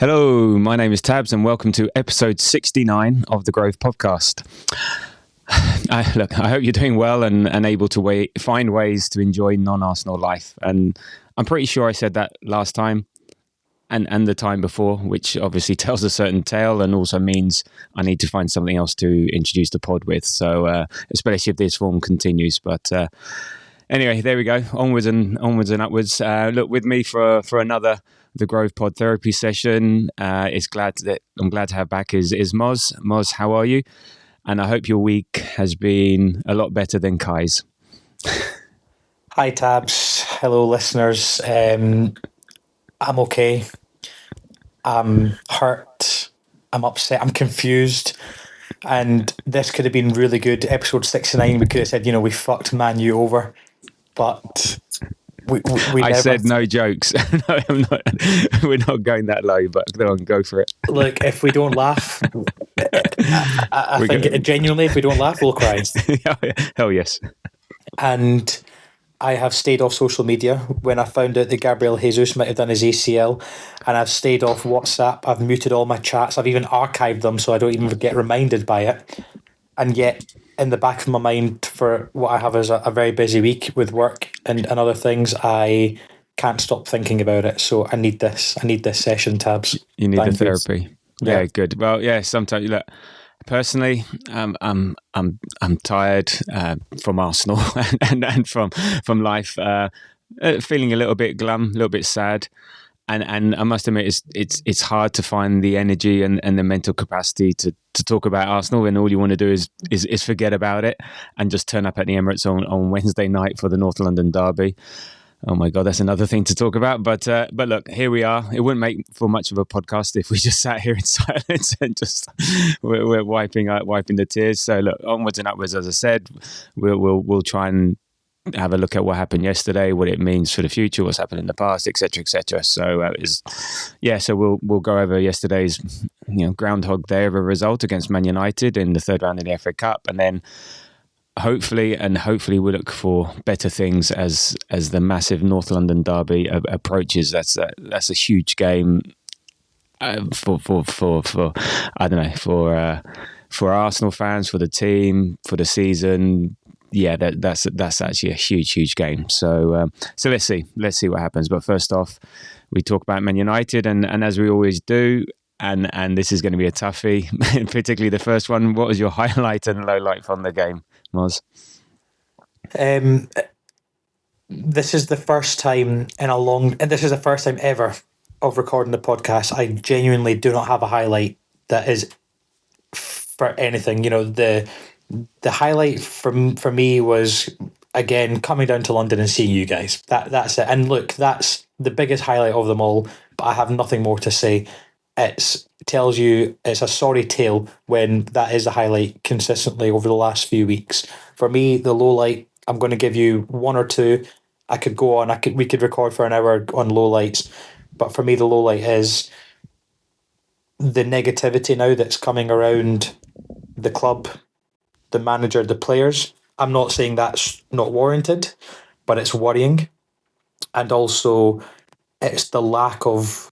Hello, my name is Tabs and welcome to episode 69 of the Growth Podcast. I hope you're doing well and able to find ways to enjoy non-Arsenal life. And I'm pretty sure I said that last time and the time before, which obviously tells a certain tale and also means I need to find something else to introduce the pod with. So especially if this form continues. But anyway, there we go. Onwards and upwards. Look, with me for another the Growth Pod therapy session. I'm glad to have back is Moz. Moz, how are you? And I hope your week has been a lot better than Kai's. Hi Tabs, hello listeners. I'm okay. I'm hurt. I'm upset. I'm confused. And this could have been really good. Episode 69, we could have said, we fucked Man U over, but. We I said no jokes. No, I'm not. We're not going that low, but go for it. Look, if we don't laugh, I think genuinely, if we don't laugh, we'll cry. Hell yes. And I have stayed off social media when I found out that Gabriel Jesus might have done his ACL, and I've stayed off WhatsApp. I've muted all my chats. I've even archived them so I don't even get reminded by it. And yet, in the back of my mind, for what I have as a very busy week with work and other things, I can't stop thinking about it. So I need this. I need this session, Tabs. You need the therapy. Yeah, good. Well, yeah. Sometimes, look, personally, I'm tired from Arsenal and from life. Feeling a little bit glum, a little bit sad. And I must admit, it's hard to find the energy and the mental capacity to talk about Arsenal when all you want to do is forget about it and just turn up at the Emirates on Wednesday night for the North London derby. Oh my God, that's another thing to talk about. But look, here we are. It wouldn't make for much of a podcast if we just sat here in silence and just we're wiping the tears. So look, onwards and upwards. As I said, we'll try and have a look at what happened yesterday, what it means for the future, what's happened in the past, etc., etc. So so we'll go over yesterday's Groundhog Day of a result against Man United in the third round of the FA Cup, and then hopefully we'll look for better things as the massive North London derby approaches. That's a huge game for I don't know for Arsenal fans, for the team, for the season. Yeah, that's actually a huge game. So let's see what happens. But first off, we talk about Man United, and as we always do, and this is going to be a toughie, particularly the first one. What was your highlight and low light from the game, Moz? This is the first time and this is the first time ever of recording the podcast. I genuinely do not have a highlight that is for anything. The highlight for me was, again, coming down to London and seeing you guys. That's it. And look, that's the biggest highlight of them all, but I have nothing more to say. It tells you it's a sorry tale when that is the highlight consistently over the last few weeks. For me, the low light, I'm going to give you one or two. I could go on. We could record for an hour on low lights, but for me, the low light is the negativity now that's coming around the club, the manager, the players. I'm not saying that's not warranted, but it's worrying. And also, it's the lack of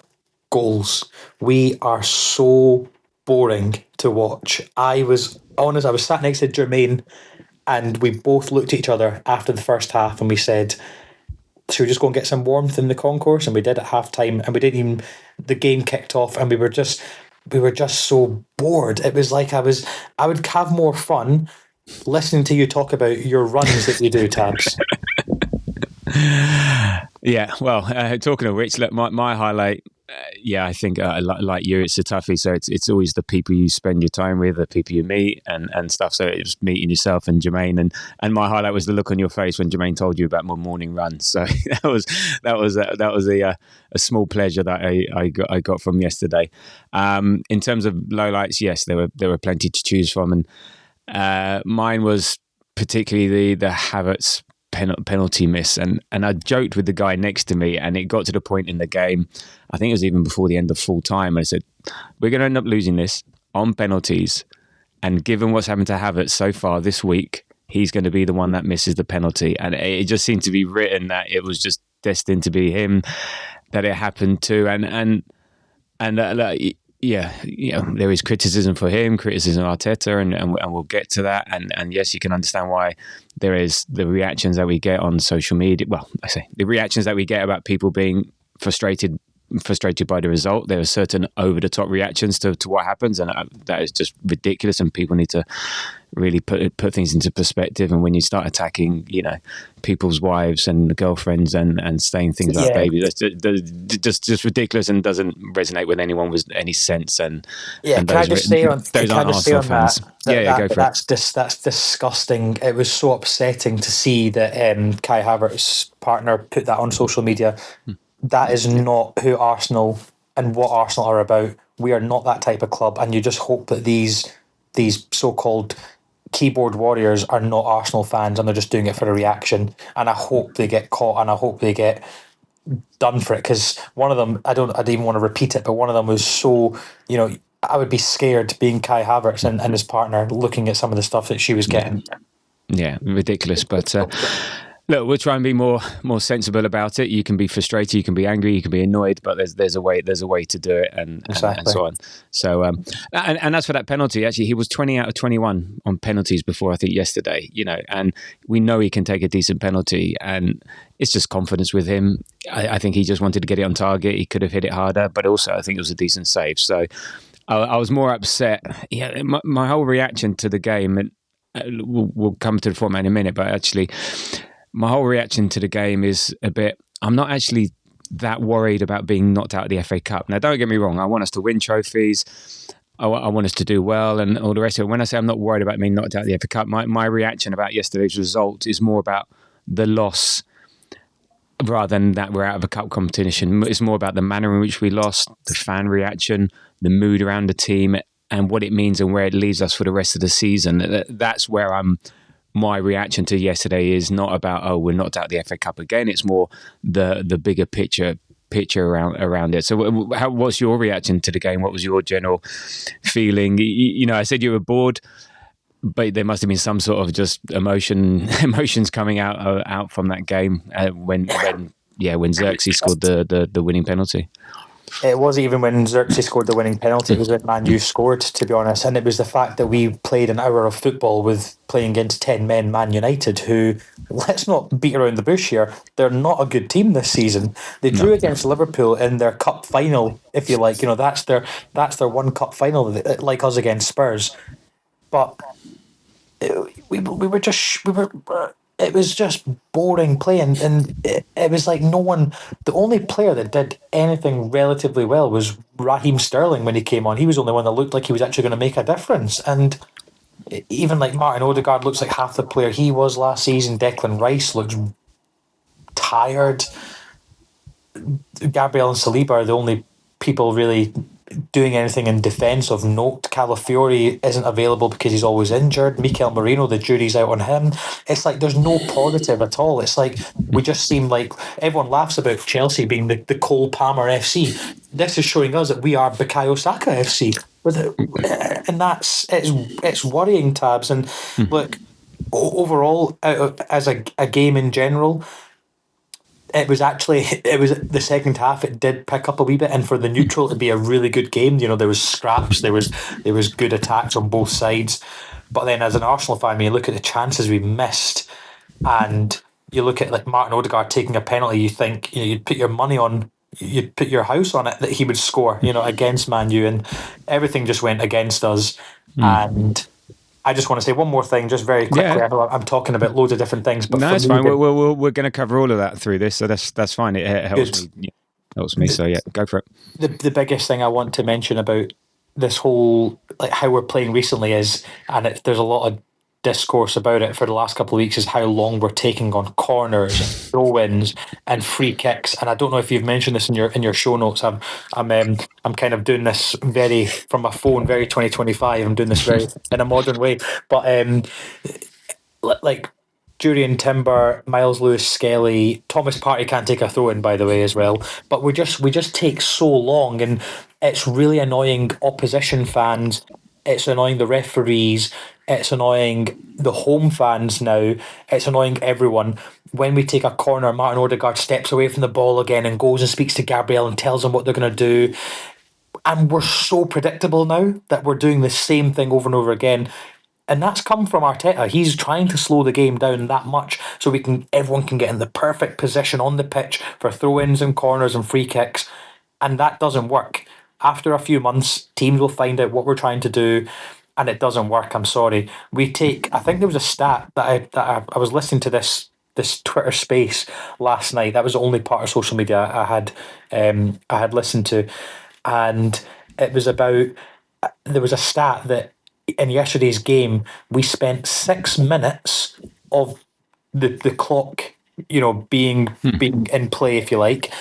goals. We are so boring to watch. I was honest, I was sat next to Jermaine and we both looked at each other after the first half and we said, should we just go and get some warmth in the concourse? And we did at halftime, and we didn't even, the game kicked off and we were just so bored. It was like I would have more fun listening to you talk about your runs that you do, Tabs. Yeah, well, talking of which, look, my highlight, I think like you, it's a toughie. So it's always the people you spend your time with, the people you meet and stuff. So it was meeting yourself and Jermaine, and my highlight was the look on your face when Jermaine told you about my morning run. So that was a small pleasure that I got from yesterday. In terms of lowlights, yes, there were plenty to choose from, and mine was particularly the Havertz penalty miss, and I joked with the guy next to me, and it got to the point in the game, I think it was even before the end of full time, I said, we're going to end up losing this on penalties, and given what's happened to Havertz so far this week, he's going to be the one that misses the penalty. And it just seemed to be written that it was just destined to be him that it happened to, and And yeah, there is criticism for him, criticism of Arteta, and we'll get to that. And yes, you can understand why there is the reactions that we get on social media. Well, I say the reactions that we get about people being frustrated by the result. There are certain over the top reactions to what happens, and that is just ridiculous. And people need to really put things into perspective. And when you start attacking, people's wives and girlfriends and saying things like baby, that's just ridiculous and doesn't resonate with anyone with any sense. And can I just say on fans. Go for it. That's disgusting. It was so upsetting to see that Kai Havertz's partner put that on social media. That is not who Arsenal and what Arsenal are about. We are not that type of club, and you just hope that these so-called keyboard warriors are not Arsenal fans and they're just doing it for a reaction. And I hope they get caught, and I hope they get done for it, because one of them, I don't even want to repeat it, but one of them was so, I would be scared being Kai Havertz and his partner looking at some of the stuff that she was getting. Yeah, ridiculous. But look, we'll try and be more sensible about it. You can be frustrated, you can be angry, you can be annoyed, but there's a way to do it, and so on. So and as for that penalty, actually, he was 20 out of 21 on penalties before, I think, yesterday. And we know he can take a decent penalty, and it's just confidence with him. I think he just wanted to get it on target. He could have hit it harder, but also I think it was a decent save. So I was more upset. Yeah, my whole reaction to the game, and we'll come to the format in a minute, but actually, my whole reaction to the game is a bit, I'm not actually that worried about being knocked out of the FA Cup. Now, don't get me wrong. I want us to win trophies. I want us to do well and all the rest of it. When I say I'm not worried about being knocked out of the FA Cup, my reaction about yesterday's result is more about the loss rather than that we're out of a cup competition. It's more about the manner in which we lost, the fan reaction, the mood around the team, and what it means and where it leaves us for the rest of the season. That's where my reaction to yesterday is not about, we're knocked out of the FA Cup again. It's more the bigger picture around it. So what's your reaction to the game? What was your general feeling? I said you were bored, but there must have been some sort of just emotions coming out from that game when Xerxes scored the winning penalty. It wasn't even when Xerxes scored the winning penalty. It was when Man U scored, to be honest. And it was the fact that we played an hour of football with playing against 10 men Man United, who, let's not beat around the bush here, they're not a good team this season. They drew against Liverpool in their cup final, if you like. That's their one cup final, like us against Spurs. But it was just boring playing, and it was like the only player that did anything relatively well was Raheem Sterling when he came on. He was the only one that looked like he was actually going to make a difference. And even like Martin Odegaard looks like half the player he was last season. Declan Rice looks tired. Gabriel and Saliba are the only people really doing anything in defence of note. Calafiori isn't available because he's always injured. Mikel Merino, the jury's out on him. It's like there's no positive at all. It's like we just seem like everyone laughs about Chelsea being the Cole Palmer FC. This is showing us that we are Bukayo Saka FC. And it's worrying, Tabs. And look, overall, as a game in general, it was the second half. It did pick up a wee bit, and for the neutral, it'd be a really good game. There was scraps, there was good attacks on both sides. But then, as an Arsenal fan, when you look at the chances we missed, and you look at like Martin Odegaard taking a penalty, you think you'd put your money on, you'd put your house on it that he would score. Against Man U, and everything just went against us. And I just want to say one more thing, just very quickly. Yeah. I know I'm talking about loads of different things, but no, it's fine. We're going to cover all of that through this, so that's fine. It helps me. Helps me. So go for it. The biggest thing I want to mention about this whole how we're playing recently is, and there's a lot of discourse about it for the last couple of weeks, is how long we're taking on corners, throw-ins, and free kicks. And I don't know if you've mentioned this in your show notes. I'm kind of doing this very from my phone, very 2025. I'm doing this very in a modern way, but like Jurriën Timber, Miles Lewis Skelly, Thomas Partey can't take a throw-in, by the way, as well. But we just take so long, and it's really annoying opposition fans. It's annoying the referees. It's annoying the home fans now. It's annoying everyone. When we take a corner, Martin Odegaard steps away from the ball again and goes and speaks to Gabriel and tells him what they're going to do. And we're so predictable now that we're doing the same thing over and over again. And that's come from Arteta. He's trying to slow the game down that much so everyone can get in the perfect position on the pitch for throw-ins and corners and free kicks. And that doesn't work. After a few months, teams will find out what we're trying to do, and it doesn't work. I'm sorry. I think there was a stat I was listening to this Twitter space last night. That was the only part of social media I had listened to, and it was about, there was a stat that in yesterday's game we spent 6 minutes of the clock, being in play, if you like,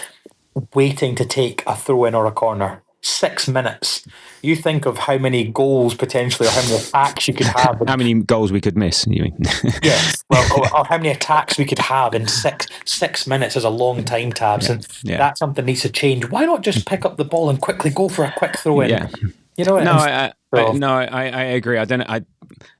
waiting to take a throw in or a corner. 6 minutes. You think of how many goals potentially, or how many attacks you could have. How many goals we could miss, you mean? Yeah, well, or how many attacks we could have in 6 minutes is a long time, Tabs, and that something needs to change. Why not just pick up the ball and quickly go for a quick throw in? Yeah. No, I agree.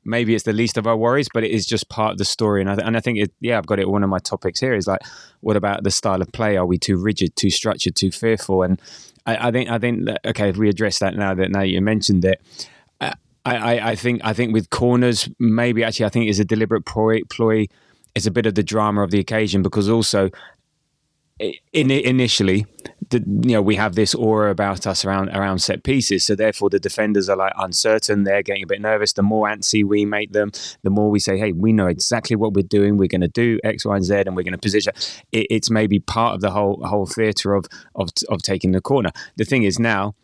Maybe it's the least of our worries, but it is just part of the story. And I think I've got it. One of my topics here is like, what about the style of play? Are we too rigid, too structured, too fearful? And I think that, okay, if we address that now you mentioned it, I think with corners, maybe actually I think it's a deliberate ploy. It's a bit of the drama of the occasion, because also initially, we have this aura about us around set pieces, so therefore the defenders are like uncertain, they're getting a bit nervous. The more antsy we make them, the more we say, hey, we know exactly what we're doing, we're going to do X, Y, and Z, and we're going to position. It's maybe part of the whole theatre of taking the corner. The thing is now,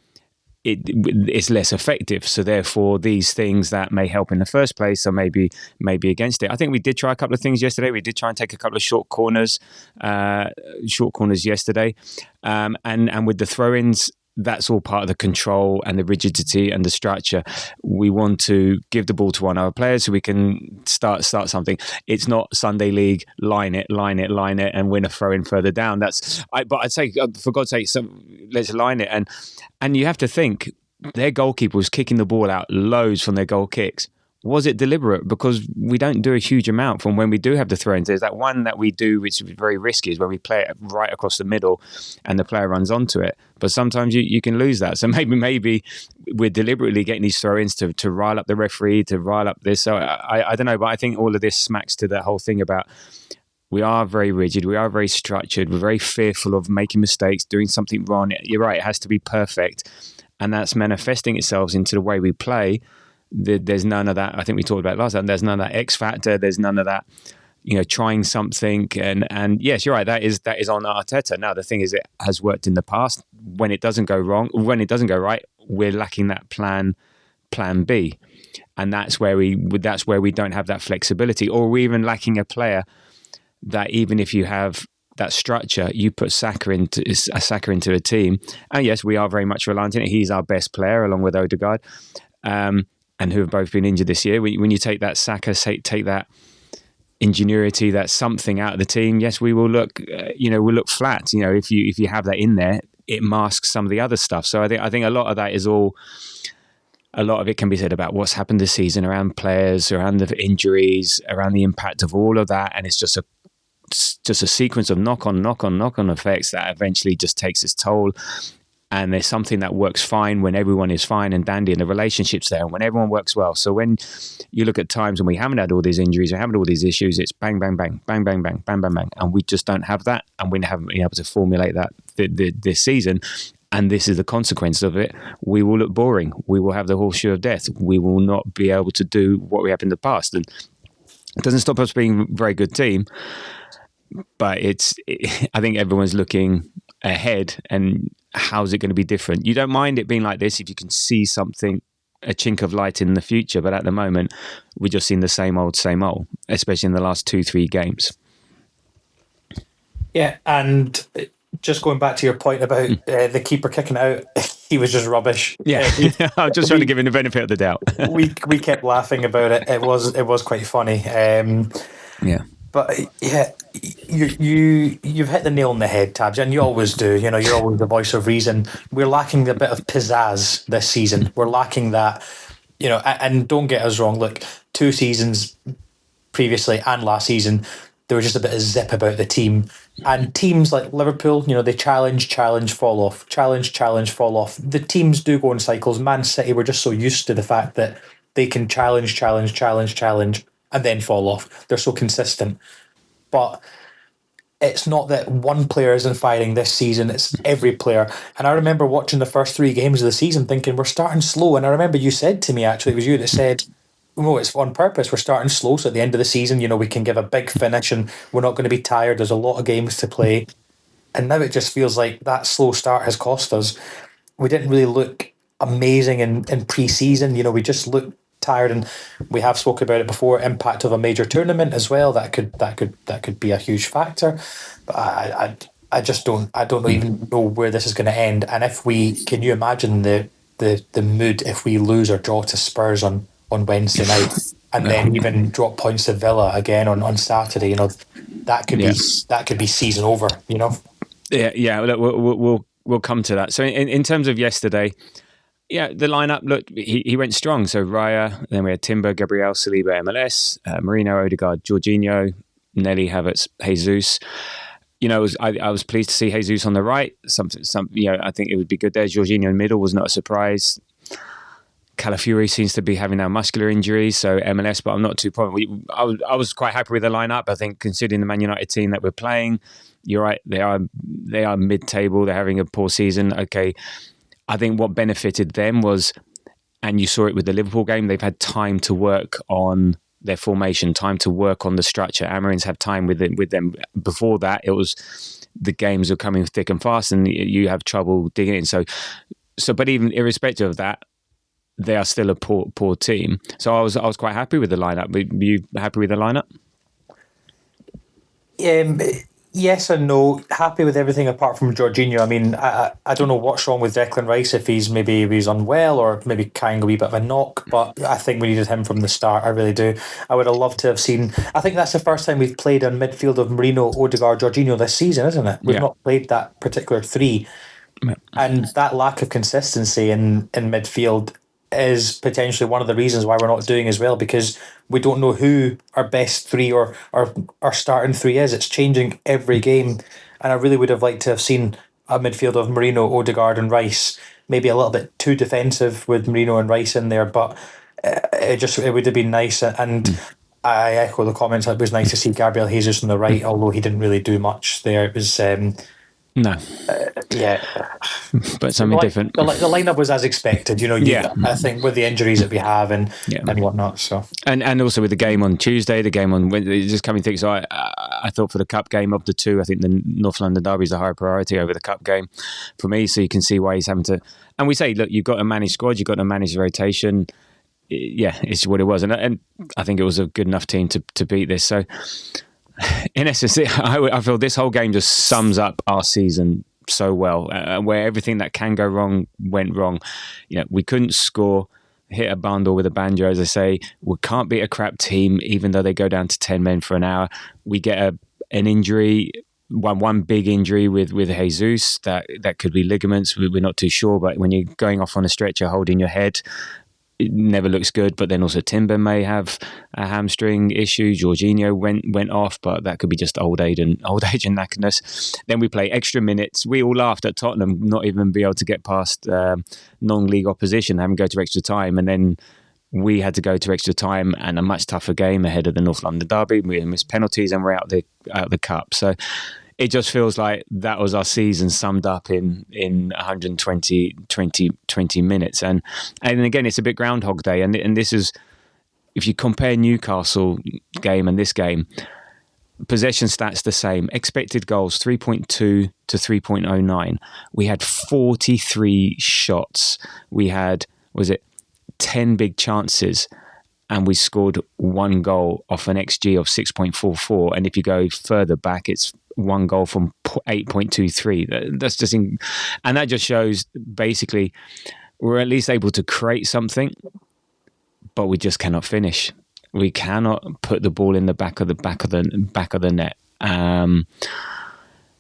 it's less effective, so therefore these things that may help in the first place are maybe against it. I think we did try a couple of things yesterday. We did try and take a couple of short corners yesterday, and with the throw-ins, that's all part of the control and the rigidity and the structure. We want to give the ball to one of our players so we can start something. It's not Sunday League, line it, and win a throw-in further down. But I'd say, for God's sake, let's line it. And you have to think, their goalkeeper was kicking the ball out loads from their goal kicks. Was it deliberate? Because we don't do a huge amount from when we do have the throw-ins. There's that one that we do, which is very risky, is when we play it right across the middle and the player runs onto it. But sometimes you can lose that. So maybe we're deliberately getting these throw-ins to rile up the referee, to rile up this. So I don't know, but I think all of this smacks to that whole thing about, we are very rigid, we are very structured, we're very fearful of making mistakes, doing something wrong. You're right, it has to be perfect. And that's manifesting itself into the way we play. There's none of that. I think we talked about it last time. There's none of that X factor. There's none of that, trying something. And yes, you're right. That is on Arteta. Now the thing is, it has worked in the past. When it doesn't go wrong, when it doesn't go right, we're lacking that plan B, and that's where we don't have that flexibility, or we're even lacking a player that, even if you have that structure, you put Saka into a team. And yes, we are very much reliant on it. He's our best player along with Odegaard. And who have both been injured this year. When you take that Saka, take that ingenuity, that something out of the team, yes, we will look, we'll look flat. If you have that in there, it masks some of the other stuff. So I think a lot of that is all. A lot of it can be said about what's happened this season around players, around the injuries, around the impact of all of that, and it's just a sequence of knock-on effects that eventually just takes its toll. And there's something that works fine when everyone is fine and dandy and the relationship's there and when everyone works well. So when you look at times when we haven't had all these injuries, we haven't had all these issues, it's bang, bang, bang, bang, bang, bang, bang, bang, bang. And we just don't have that. And we haven't been able to formulate that this season. And this is the consequence of it. We will look boring. We will have the horseshoe of death. We will not be able to do what we have in the past. And it doesn't stop us being a very good team. But I think everyone's looking ahead, and how's it going to be different? You don't mind it being like this if you can see something, a chink of light in the future. But at the moment, we're just seeing the same old, especially in the last 2-3 games. Yeah, and just going back to your point about the keeper kicking out, he was just rubbish. Yeah, I'm just trying to give him the benefit of the doubt. we kept laughing about it. It was quite funny. Yeah. But yeah, you've hit the nail on the head, Tabs, and you always do. You're always the voice of reason. We're lacking a bit of pizzazz this season. We're lacking that, and don't get us wrong. Look, 2 seasons previously and last season, there was just a bit of zip about the team. And teams like Liverpool, they challenge, fall off, challenge, fall off. The teams do go in cycles. Man City, we're just so used to the fact that they can challenge, and then fall off. They're so consistent. But it's not that one player isn't firing this season, it's every player. And I remember watching the first 3 games of the season thinking, we're starting slow. And I remember you said to me, actually, it was you that said, no, it's on purpose. We're starting slow. So at the end of the season, we can give a big finish and we're not going to be tired. There's a lot of games to play. And now it just feels like that slow start has cost us. We didn't really look amazing in pre-season. We just looked tired, and we have spoken about it before. Impact of a major tournament as well. That could be a huge factor. But I just don't even know where this is going to end. And can you imagine the mood if we lose or draw to Spurs on Wednesday night, and then even drop points to Villa again on Saturday? That could be season over. Yeah. We'll come to that. So in terms of yesterday, yeah, the lineup looked. He went strong. So Raya, then we had Timber, Gabriel, Saliba, MLS, Marino, Odegaard, Jorginho, Nelly, Havertz, Jesus. I was pleased to see Jesus on the right. I think it would be good there. Jorginho in middle was not a surprise. Calafiori seems to be having now muscular injuries, so MLS, but I'm not too problem. I was quite happy with the lineup. I think considering the Man United team that we're playing, you're right. They are mid-table. They're having a poor season. Okay, I think what benefited them was, and you saw it with the Liverpool game, they've had time to work on their formation, time to work on the structure. Amarin's had time with them. Before that, it was the games are coming thick and fast, and you have trouble digging in. So, but even irrespective of that, they are still a poor team. So I was quite happy with the lineup. Were you happy with the lineup? Yes and no. Happy with everything apart from Jorginho. I mean, I don't know what's wrong with Declan Rice, if he's unwell or maybe carrying a wee bit of a knock, but I think we needed him from the start. I really do. I would have loved to have seen. I think that's the first time we've played on midfield of Marino, Odegaard, Jorginho this season, isn't it? We've not played that particular three. And that lack of consistency in midfield is potentially one of the reasons why we're not doing as well, because we don't know who our best three or our starting three is. It's changing every game. And I really would have liked to have seen a midfield of Marino, Odegaard and Rice, maybe a little bit too defensive with Marino and Rice in there, but it would have been nice. And I echo the comments. It was nice to see Gabriel Jesus on the right, although he didn't really do much there. It was no. Yeah. But something different. The lineup was as expected, I think with the injuries that we have and whatnot. So and also with the game on Tuesday, the game on Wednesday, just coming thick. So I thought for the cup game of the two, I think the North London derby is a higher priority over the cup game for me. So you can see why he's having to. And we say, look, you've got to manage squad, you've got to manage rotation. Yeah, it's what it was, and I think it was a good enough team to beat this. So. In essence, I feel this whole game just sums up our season so well, where everything that can go wrong went wrong. We couldn't score, hit a bundle with a banjo, as I say. We can't beat a crap team, even though they go down to 10 men for an hour. We get an injury, one big injury with Jesus. That could be ligaments. We're not too sure, but when you're going off on a stretcher holding your head, it never looks good. But then also Timber may have a hamstring issue. Jorginho went off, but that could be just old age and knackeredness. Then we play extra minutes. We all laughed at Tottenham not even be able to get past non-league opposition, having to go to extra time, and then we had to go to extra time and a much tougher game ahead of the North London derby. We missed penalties and we're out the cup. So it just feels like that was our season summed up in 120 20 minutes. And again, it's a bit Groundhog Day. And this is, if you compare Newcastle game and this game, possession stats the same. Expected goals, 3.2 to 3.09. We had 43 shots. We had, 10 big chances. And we scored one goal off an XG of 6.44. And if you go further back, it's one goal from 8.23. That's just and that just shows basically we're at least able to create something, but we just cannot finish. We cannot put the ball in the back of the net.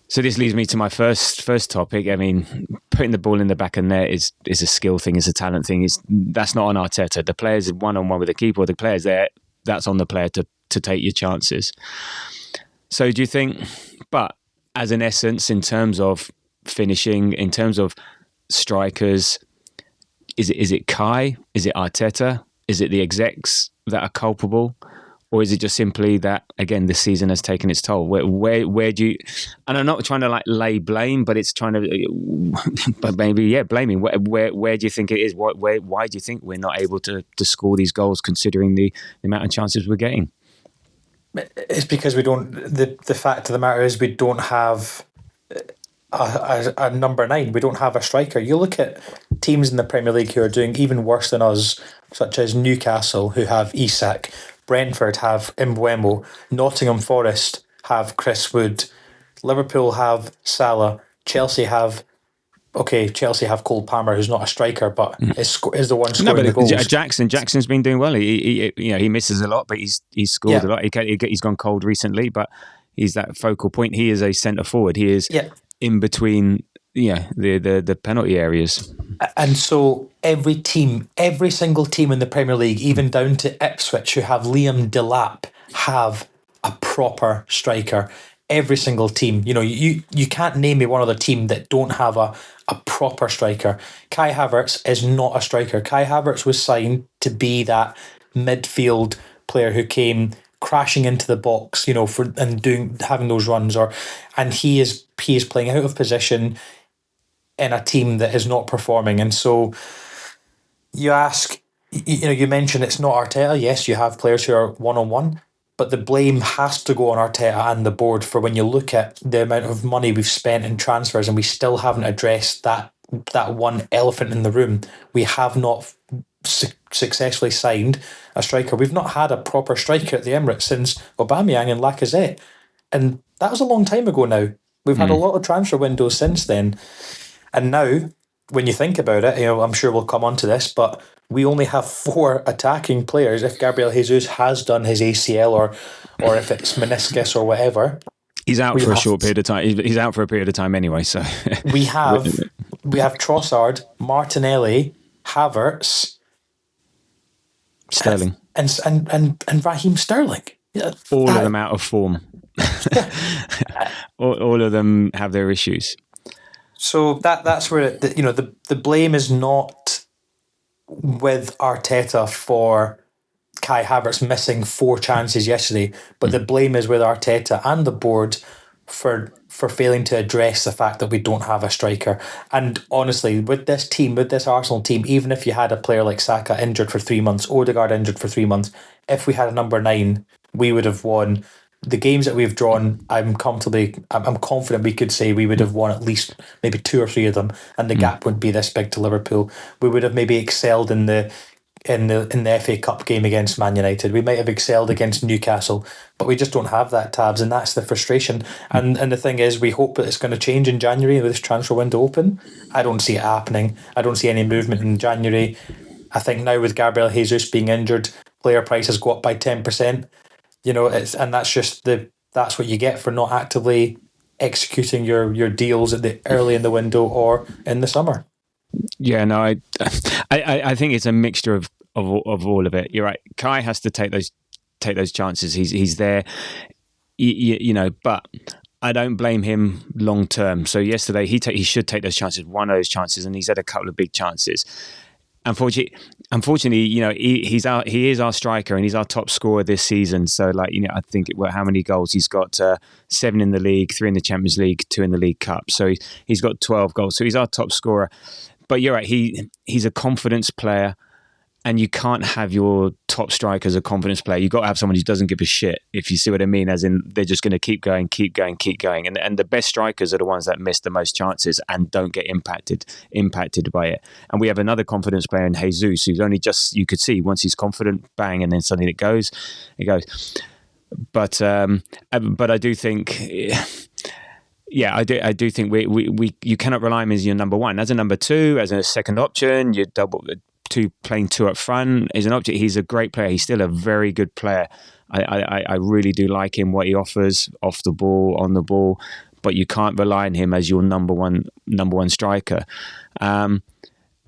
So this leads me to my first topic. I mean, putting the ball in the back of the net is a skill thing, is a talent thing. That's not on Arteta. The players one-on-one with the keeper, or the players there, that's on the player to take your chances. So do you think, but as an essence, in terms of finishing, in terms of strikers, is it Kai? Is it Arteta? Is it the execs that are culpable? Or is it just simply that, again, the season has taken its toll? Where do you... And I'm not trying to lay blame, but it's trying to... But maybe, blaming. Where do you think it is? Why do you think we're not able to score these goals, considering the amount of chances we're getting? It's because we don't... The fact of the matter is we don't have a number 9. We don't have a striker. You look at teams in the Premier League who are doing even worse than us, such as Newcastle, who have Isak, Brentford have Mbeumo, Nottingham Forest have Chris Wood, Liverpool have Salah, Chelsea have Cole Palmer, who's not a striker, but is the one scoring the goals. Jackson's been doing well. He misses a lot, but he's scored a lot. He's gone cold recently, but he's that focal point. He is a centre forward. He is in between the penalty areas. And so every single team in the Premier League, even down to Ipswich, who have Liam Delap, have a proper striker. Every single team. You can't name me one other team that don't have a proper striker. Kai Havertz is not a striker. Kai Havertz was signed to be that midfield player who came crashing into the box, having those runs, and he is playing out of position in a team that is not performing. And so you ask, you mentioned it's not Arteta. Yes, you have players who are one-on-one, but the blame has to go on Arteta and the board for when you look at the amount of money we've spent in transfers and we still haven't addressed that one elephant in the room. We have not successfully signed a striker. We've not had a proper striker at the Emirates since Aubameyang and Lacazette. And that was a long time ago now. We've had a lot of transfer windows since then. And now, when you think about it, I'm sure we'll come on to this, but we only have 4 attacking players. If Gabriel Jesus has done his ACL or if it's meniscus or whatever, he's out for a short period of time. He's out for a period of time anyway. So we have Trossard, Martinelli, Havertz, Sterling, and Raheem Sterling. All of them out of form. all of them have their issues. So that's where the blame is not with Arteta for Kai Havertz missing 4 chances yesterday, but the blame is with Arteta and the board for failing to address the fact that we don't have a striker. And honestly, with this Arsenal team, even if you had a player like Saka injured for 3 months, Odegaard injured for 3 months, if we had a number 9, we would have won. The games that we've drawn, I'm confident we could say we would have won at least maybe 2 or 3 of them, and the gap wouldn't be this big to Liverpool. We would have maybe excelled in the FA Cup game against Man United. We might have excelled against Newcastle, but we just don't have that, Tabs, and that's the frustration. And the thing is, we hope that it's going to change in January with this transfer window open. I don't see it happening. I don't see any movement in January. I think now with Gabriel Jesus being injured, player prices go up by 10%. That's what you get for not actively executing your deals at the early in the window or in the summer. Yeah, no, I think it's a mixture of all of it. You're right. Kai has to take those chances. He's there, but I don't blame him long term. So yesterday he should take those chances. One of those chances, and he's had a couple of big chances. Unfortunately, he is our striker and he's our top scorer this season. So, I think how many goals he's got? 7 in the league, 3 in the Champions League, 2 in the League Cup. So he's got 12 goals. So he's our top scorer. But you're right. He's a confidence player, and you can't have your top striker as a confidence player. You've got to have someone who doesn't give a shit, if you see what I mean, as in they're just going to keep going. And the best strikers are the ones that miss the most chances and don't get impacted by it. And we have another confidence player in Jesus, who's only just, you could see, once he's confident, bang, and then suddenly it goes. But I do think... Yeah, I do think we you cannot rely on him as your number 1. As a number 2, as a second option, you playing 2 up front is an option. He's a great player. He's still a very good player. I really do like him, what he offers off the ball, on the ball, but you can't rely on him as your number one striker.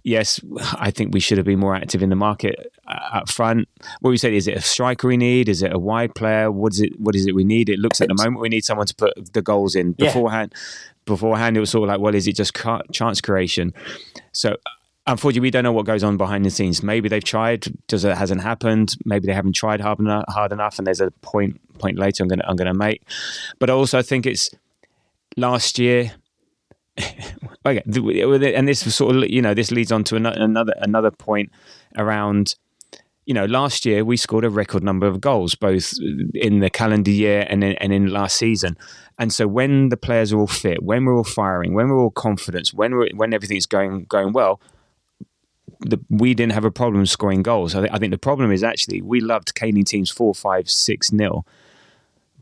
yes, I think we should have been more active in the market up front. What we said, is it a striker we need? Is it a wide player? What is it we need? It looks at the moment we need someone to put the goals in. Beforehand, it was sort of like, well, is it just chance creation? So unfortunately, we don't know what goes on behind the scenes. Maybe they've tried, it hasn't happened. Maybe they haven't tried hard enough, and there's a point later I'm going to make. But I also think it's last year. Okay, and this was sort of, this leads on to another point around, last year we scored a record number of goals, both in the calendar year and in last season. And so when the players are all fit, when we're all firing, when we're all confident, when everything's going well, we didn't have a problem scoring goals. I think the problem is actually we loved caning teams 4-5, 6-0.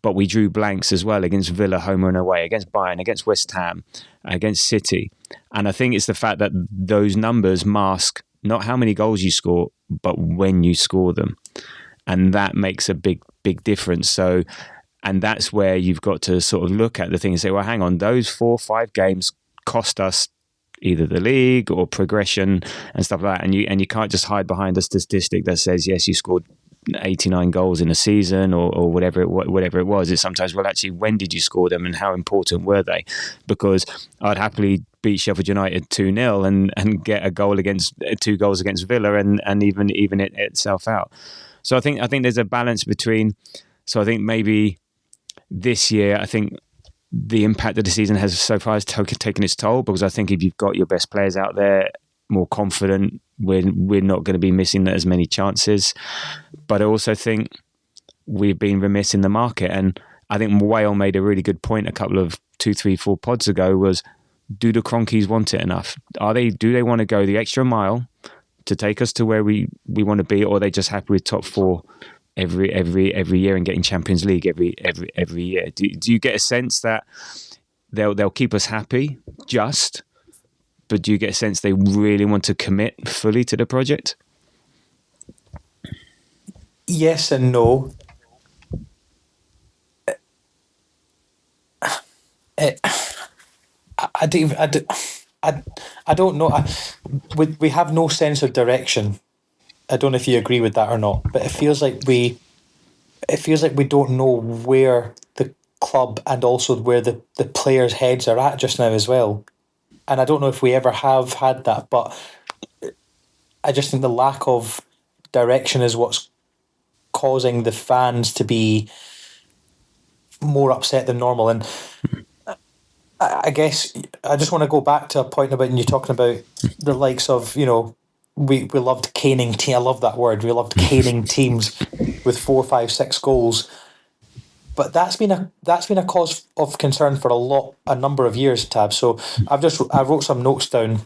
But we drew blanks as well against Villa, home and away, against Bayern, against West Ham, against City. And I think it's the fact that those numbers mask not how many goals you score, but when you score them. And that makes a big, big difference. So, and that's where you've got to sort of look at the thing and say, well, hang on, those 4-5 games cost us either the league or progression and stuff like that. And you can't just hide behind a statistic that says, yes, you scored 89 goals in a season or whatever it was. It's sometimes, well, actually, when did you score them and how important were they? Because I'd happily beat Sheffield United 2-0 and get a goal against 2 goals against Villa and even it itself out. So I think there's a balance between. So I think maybe this year, I think the impact of the season has so far taken its toll, because I think if you've got your best players out there more confident, we're not going to be missing as many chances. But I also think we've been remiss in the market. And I think Whale made a really good point a couple of 2, 3, 4 pods ago was, do the Cronkies want it enough? Do they want to go the extra mile to take us to where we want to be, or are they just happy with top 4 every year and getting Champions League every year? Do you get a sense that they'll keep us happy but do you get a sense they really want to commit fully to the project? Yes and no. I don't know. We have no sense of direction. I don't know if you agree with that or not, but it feels like we don't know where the club and also where the players' heads are at just now as well. And I don't know if we ever have had that, but I just think the lack of direction is what's causing the fans to be more upset than normal. And I guess I just want to go back to a point about when you're talking about the likes of, we loved caning. I love that word. We loved caning teams with 4, 5, 6 goals. But that's been a cause of concern for a number of years, Tab. So I wrote some notes down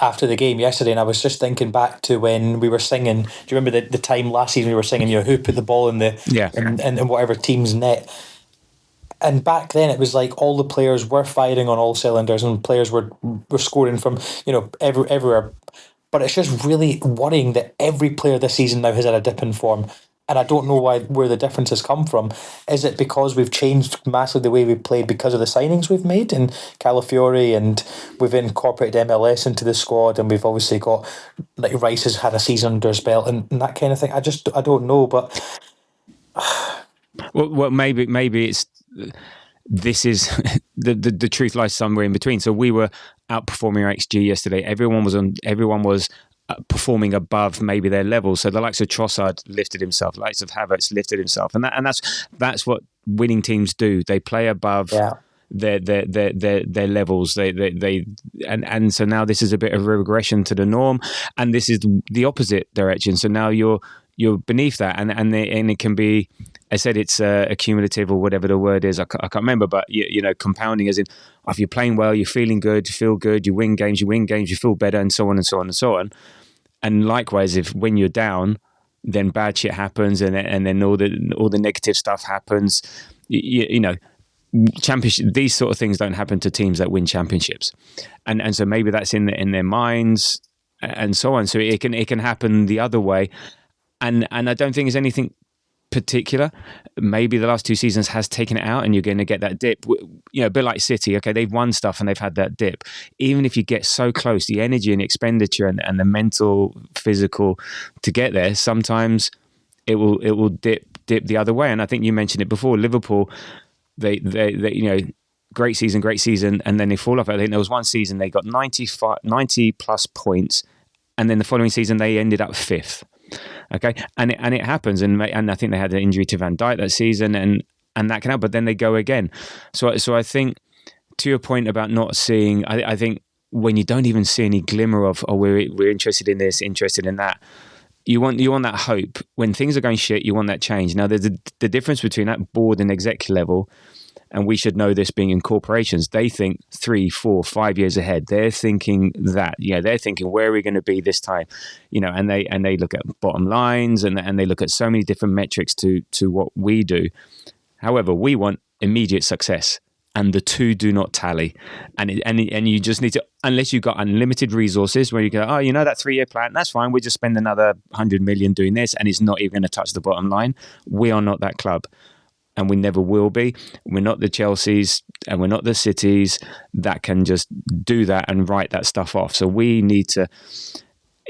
after the game yesterday, and I was just thinking back to when we were singing. Do you remember the time last season we were singing, who put the ball in in whatever team's net? And back then it was like all the players were firing on all cylinders, and players were scoring from everywhere. But it's just really worrying that every player this season now has had a dip in form. And I don't know where the difference has come from. Is it because we've changed massively the way we played because of the signings we've made in Calafiori, and we've incorporated MLS into the squad, and we've obviously got, like, Rice has had a season under his belt and that kind of thing? I don't know, but well, maybe it's this is the truth lies somewhere in between. So we were outperforming our XG yesterday. Everyone was performing above maybe their level. So the likes of Trossard lifted himself, the likes of Havertz lifted himself, and that's what winning teams do. They play above their levels. And so now this is a bit of a regression to the norm, and this is the opposite direction. So now you're beneath that, and it can be. I said it's accumulative or whatever the word is. I can't remember, but compounding, as in, if you're playing well, you're feeling good, you feel good, you win games, you feel better, and so on and so on and so on. And likewise, when you're down, then bad shit happens, and then all the negative stuff happens. Championship, these sort of things don't happen to teams that win championships, and so maybe that's in their minds and so on. So it can happen the other way, and I don't think there's anything particular, maybe the last 2 seasons has taken it out, and you're going to get that dip. A bit like City. Okay, they've won stuff and they've had that dip. Even if you get so close, the energy and expenditure and the mental, physical to get there, sometimes it will dip the other way. And I think you mentioned it before. Liverpool, they great season, and then they fall off. I think there was one season they got 90 plus points, and then the following season they ended up 5th. Okay, and it happens, and I think they had an injury to Van Dijk that season, and that can happen. But then they go again. So I think, to your point about not seeing, I think when you don't even see any glimmer of, we're interested in this, interested in that, you want that hope. When things are going shit, you want that change. Now, there's the difference between that board and exec level. And we should know this, being in corporations, they think 3, 4, 5 years ahead. They're thinking that, they're thinking, where are we going to be this time? And they look at bottom lines, and they look at so many different metrics to what we do. However, we want immediate success, and the two do not tally. And you just need to, unless you've got unlimited resources, where you go, that 3-year plan, that's fine. We'll just spend another 100 million doing this, and it's not even going to touch the bottom line. We are not that club. And we never will be. We're not the Chelseas, and we're not the Cities that can just do that and write that stuff off. So we need to.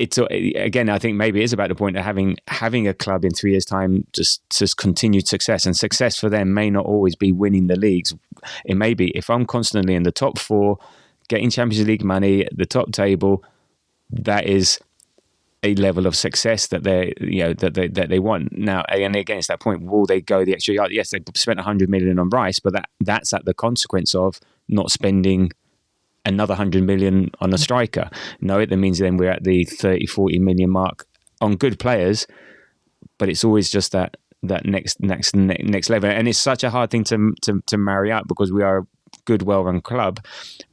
Again, I think maybe it is about the point of having a club in 3 years' time just continued success. And success for them may not always be winning the leagues. It may be, if I'm constantly in the top 4, getting Champions League money at the top table, that is a level of success that they want. Now, and again, it's that point, will they go the extra yard? Yes, they spent 100 million on Rice, but that's at the consequence of not spending another 100 million on a striker. No, it means then we're at the 30, 40 million mark on good players, but it's always just that next level. And it's such a hard thing to marry up, because we are a good, well-run club.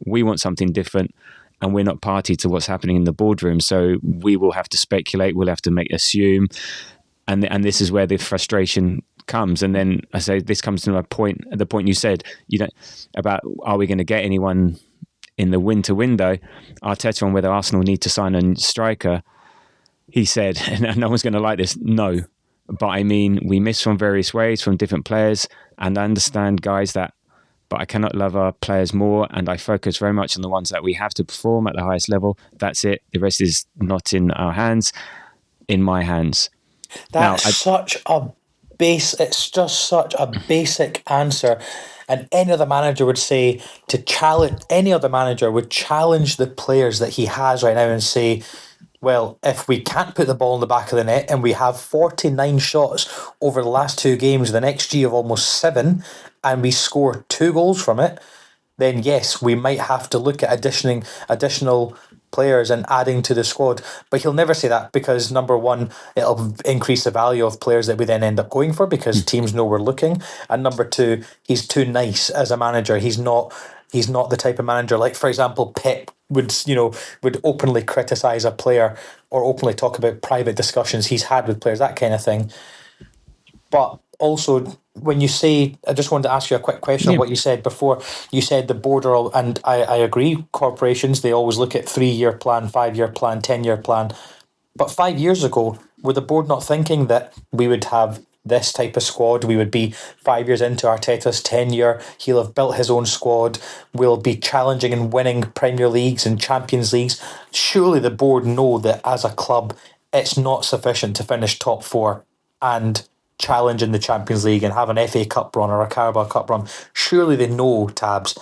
We want something different, and we're not party to what's happening in the boardroom. So we will have to speculate, we'll have to assume. And this is where the frustration comes. And then I say, this comes to the point you said, about, are we going to get anyone in the winter window? Arteta, on whether Arsenal need to sign a striker, he said, and no one's going to like this, no. But I mean, we miss from various ways, from different players. And I understand, guys, but I cannot love our players more, and I focus very much on the ones that we have to perform at the highest level. That's it. The rest is not in our hands, in my hands. It's just such a basic answer. And any other manager would say, any other manager would challenge the players that he has right now and say, well, if we can't put the ball in the back of the net, and we have 49 shots over the last 2 games, with an XG of almost 7, and we score 2 goals from it, then yes, we might have to look at additional players and adding to the squad. But he'll never say that, because number one, it'll increase the value of players that we then end up going for, because teams know we're looking. And number two, he's too nice as a manager. He's not the type of manager, like, for example, Pep would openly criticize a player, or openly talk about private discussions he's had with players, that kind of thing. But also, when you say, I just wanted to ask you a quick question on what you said before. You said the board and I agree, corporations, they always look at 3-year plan, 5-year plan, 10-year plan. But 5 years ago, were the board not thinking that we would have this type of squad? We would be 5 years into Arteta's tenure. He'll have built his own squad. We'll be challenging and winning Premier Leagues and Champions Leagues. Surely the board know that as a club, it's not sufficient to finish top 4 and challenge in the Champions League and have an FA Cup run or a Carabao Cup run. Surely they know, Tabs,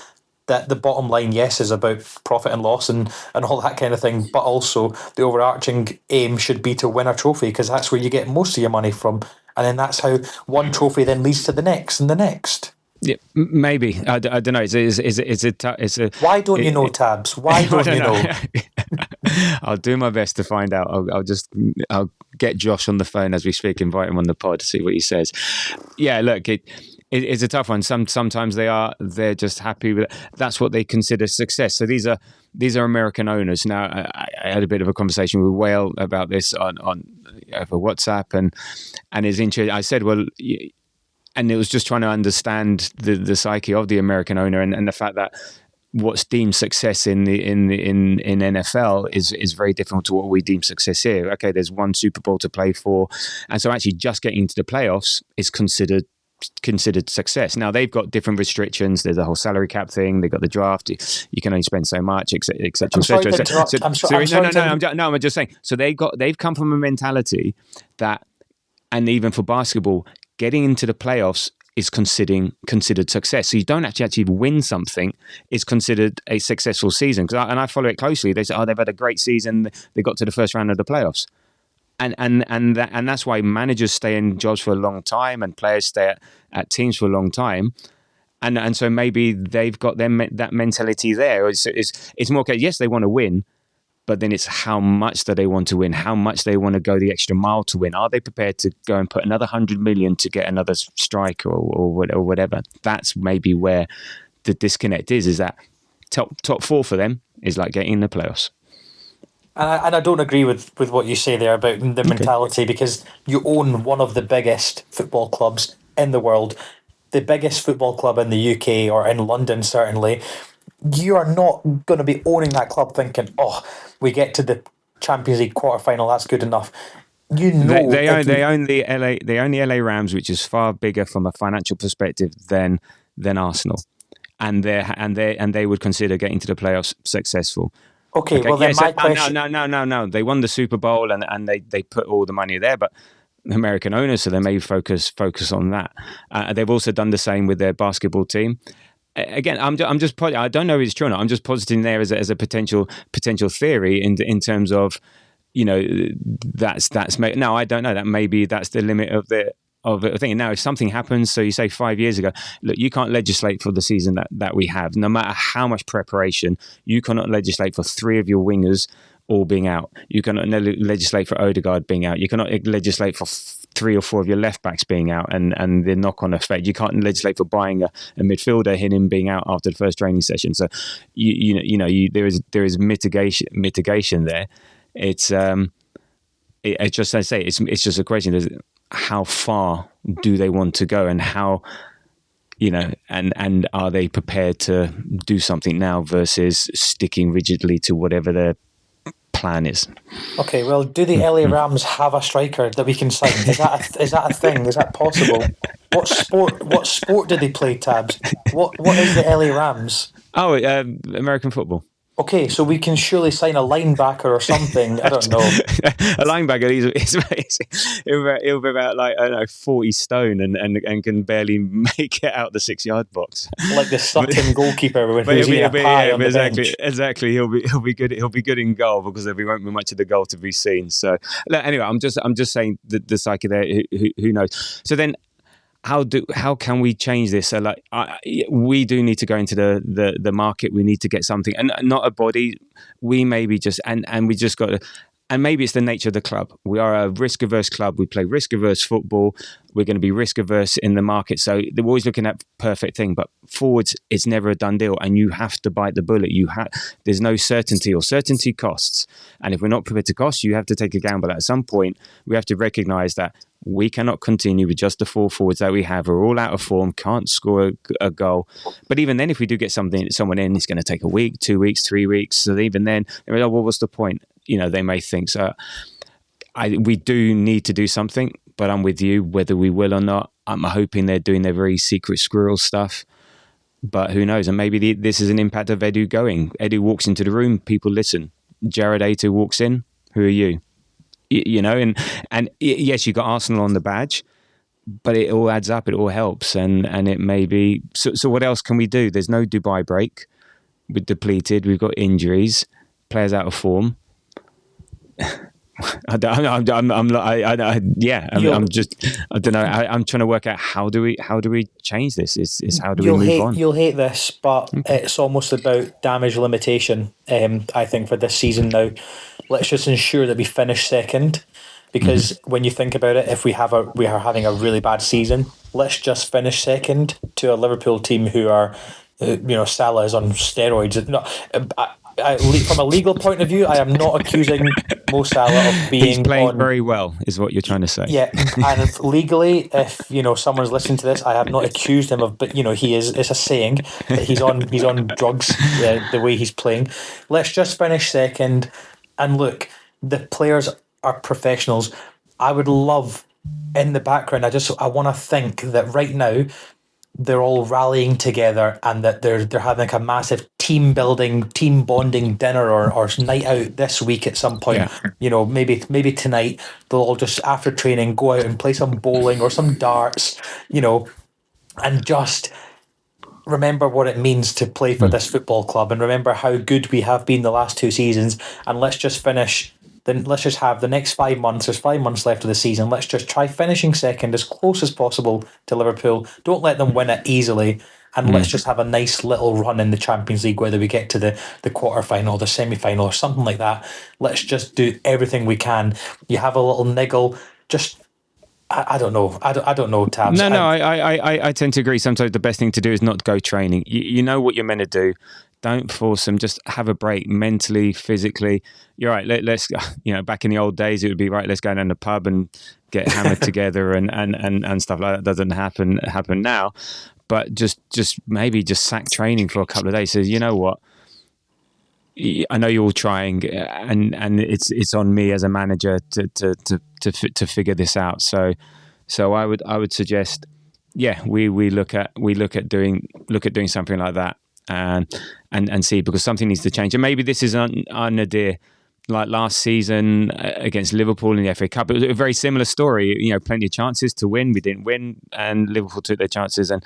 that the bottom line, yes, is about profit and loss and all that kind of thing, but also the overarching aim should be to win a trophy, because that's where you get most of your money from. And then that's how one trophy then leads to the next and the next. Yeah, maybe. I don't know. Why don't you know, Tabs? Why don't you know? I'll do my best to find out. I'll get Josh on the phone as we speak, invite him on the pod to see what he says. Yeah, look, it's a tough one. Sometimes they're just happy with it. That's what they consider success. So these are American owners. Now, I had a bit of a conversation with Whale about this on over WhatsApp, and his interest. I said, well, and it was just trying to understand the psyche of the American owner, and the fact that what's deemed success in NFL is very different to what we deem success here. Okay, there's one Super Bowl to play for, and so actually just getting into the playoffs is considered success. Now they've got different restrictions. There's a whole salary cap thing. They've got the draft. You can only spend so much, etc. I'm sorry to interrupt. I'm just saying. So they've come from a mentality that, and even for basketball, getting into the playoffs is considered success. So you don't actually win something is considered a successful season. And I follow it closely. They say, oh, they've had a great season. They got to the first round of the playoffs. And that's why managers stay in jobs for a long time and players stay at teams for a long time. And so maybe they've got that mentality there. It's more okay, yes, they want to win, but then it's how much do they want to win? How much they want to go the extra mile to win? Are they prepared to go and put another 100 million to get another striker or whatever? That's maybe where the disconnect is that top four for them is like getting in the playoffs. And I don't agree with what you say there about the mentality, because you own one of the biggest football clubs in the world, the biggest football club in the UK or in London, certainly. You are not going to be owning that club thinking, oh, we get to the Champions League quarterfinal, that's good enough. You know, they own the LA Rams, which is far bigger from a financial perspective than Arsenal, and they would consider getting to the playoffs successful. Okay, well then my question... No. They won the Super Bowl and they put all the money there, but American owners, so they may focus on that. They've also done the same with their basketball team. Again, I don't know if it's true or not. I'm just positing there as a potential theory in terms of, you know, that's no, I don't know. That maybe that's the limit of the thing. Now, if something happens, so you say 5 years ago, look, you can't legislate for the season that we have. No matter how much preparation, you cannot legislate for three of your wingers all being out. You cannot legislate for Odegaard being out. You cannot legislate for 3 or 4 of your left backs being out and the knock-on effect. You can't legislate for buying a midfielder, him being out after the first training session. So there is mitigation there. It's just, I say, it's just a question. There's how far do they want to go, and how, you know, and are they prepared to do something now versus sticking rigidly to whatever their plan is? Okay, well, do the LA Rams have a striker that we can sign? Is that a thing? Is that possible? What sport do they play, Tabs? What is the LA Rams? Oh, American football. Okay, so we can surely sign a linebacker or something. I don't know. A linebacker, he'll be about, like, I don't know, 40 stone and can barely make it out the 6-yard box. Like the Sutton goalkeeper with his pie on the bench. Exactly. He'll be good. He'll be good in goal because there won't be much of the goal to be seen. So anyway, I'm just saying the psyche there. Who knows? So then, how can we change this? So we do need to go into the market. We need to get something, and not a body. We maybe just and we just got to. And maybe it's the nature of the club. We are a risk-averse club. We play risk-averse football. We're going to be risk-averse in the market. So they're always looking at perfect thing. But forwards, it's never a done deal. And you have to bite the bullet. There's no certainty, or certainty costs. And if we're not prepared to cost, you have to take a gamble. At some point, we have to recognise that we cannot continue with just the 4 forwards that we have. We're all out of form, can't score a goal. But even then, if we do get someone in, it's going to take a week, 2 weeks, 3 weeks. So even then, they're like, well, what's the point? You know, they may think so. We do need to do something, but I'm with you. Whether we will or not, I'm hoping they're doing their very secret squirrel stuff. But who knows? And maybe this is an impact of Edu going. Edu walks into the room, people listen. Jared Ato walks in. Who are you? You know, and yes, you got Arsenal on the badge, but it all adds up. It all helps, and it may be. So what else can we do? There's no Dubai break. We're depleted. We've got injuries. Players out of form. I don't know. I'm trying to work out how do we change this? Is how do we move on? You'll hate this, but it's almost about damage limitation. I think for this season now, let's just ensure that we finish second, because when you think about it, if we are having a really bad season, let's just finish second to a Liverpool team who are, Salah is on steroids. No, from a legal point of view, I am not accusing Mo Salah of He's being playing on. very well, is what you're trying to say. Yeah, and if legally, if someone's listening to this, I have not accused him of, but he is. It's a saying that he's on drugs. The way he's playing. Let's just finish second, and look, the players are professionals. I would love in the background. I want to think that right now they're all rallying together and that they're having like a massive team building, team bonding dinner or night out this week at some point. Yeah. Maybe tonight they'll all just after training go out and play some bowling or some darts, and just remember what it means to play for this football club and remember how good we have been the last 2 seasons, and let's just finish. Then let's just have the next 5 months. There's 5 months left of the season. Let's just try finishing second as close as possible to Liverpool. Don't let them win it easily. And let's just have a nice little run in the Champions League, whether we get to the quarter-final, the semi-final, or something like that. Let's just do everything we can. You have a little niggle. Just I don't know. I don't know, Tabs. No, I tend to agree. Sometimes the best thing to do is not go training. You know what you're meant to do. Don't force them. Just have a break mentally, physically. You're right. Let's back in the old days, it would be right. Let's go down the pub and get hammered together and stuff like that. Doesn't happen now. But just maybe just sack training for a couple of days. So you know what? I know you're all trying, and it's on me as a manager to figure this out. So I would suggest, we look at doing something like that, and see, because something needs to change. And maybe this is our nadir, like last season against Liverpool in the FA Cup. It was a very similar story. Plenty of chances to win, we didn't win, and Liverpool took their chances and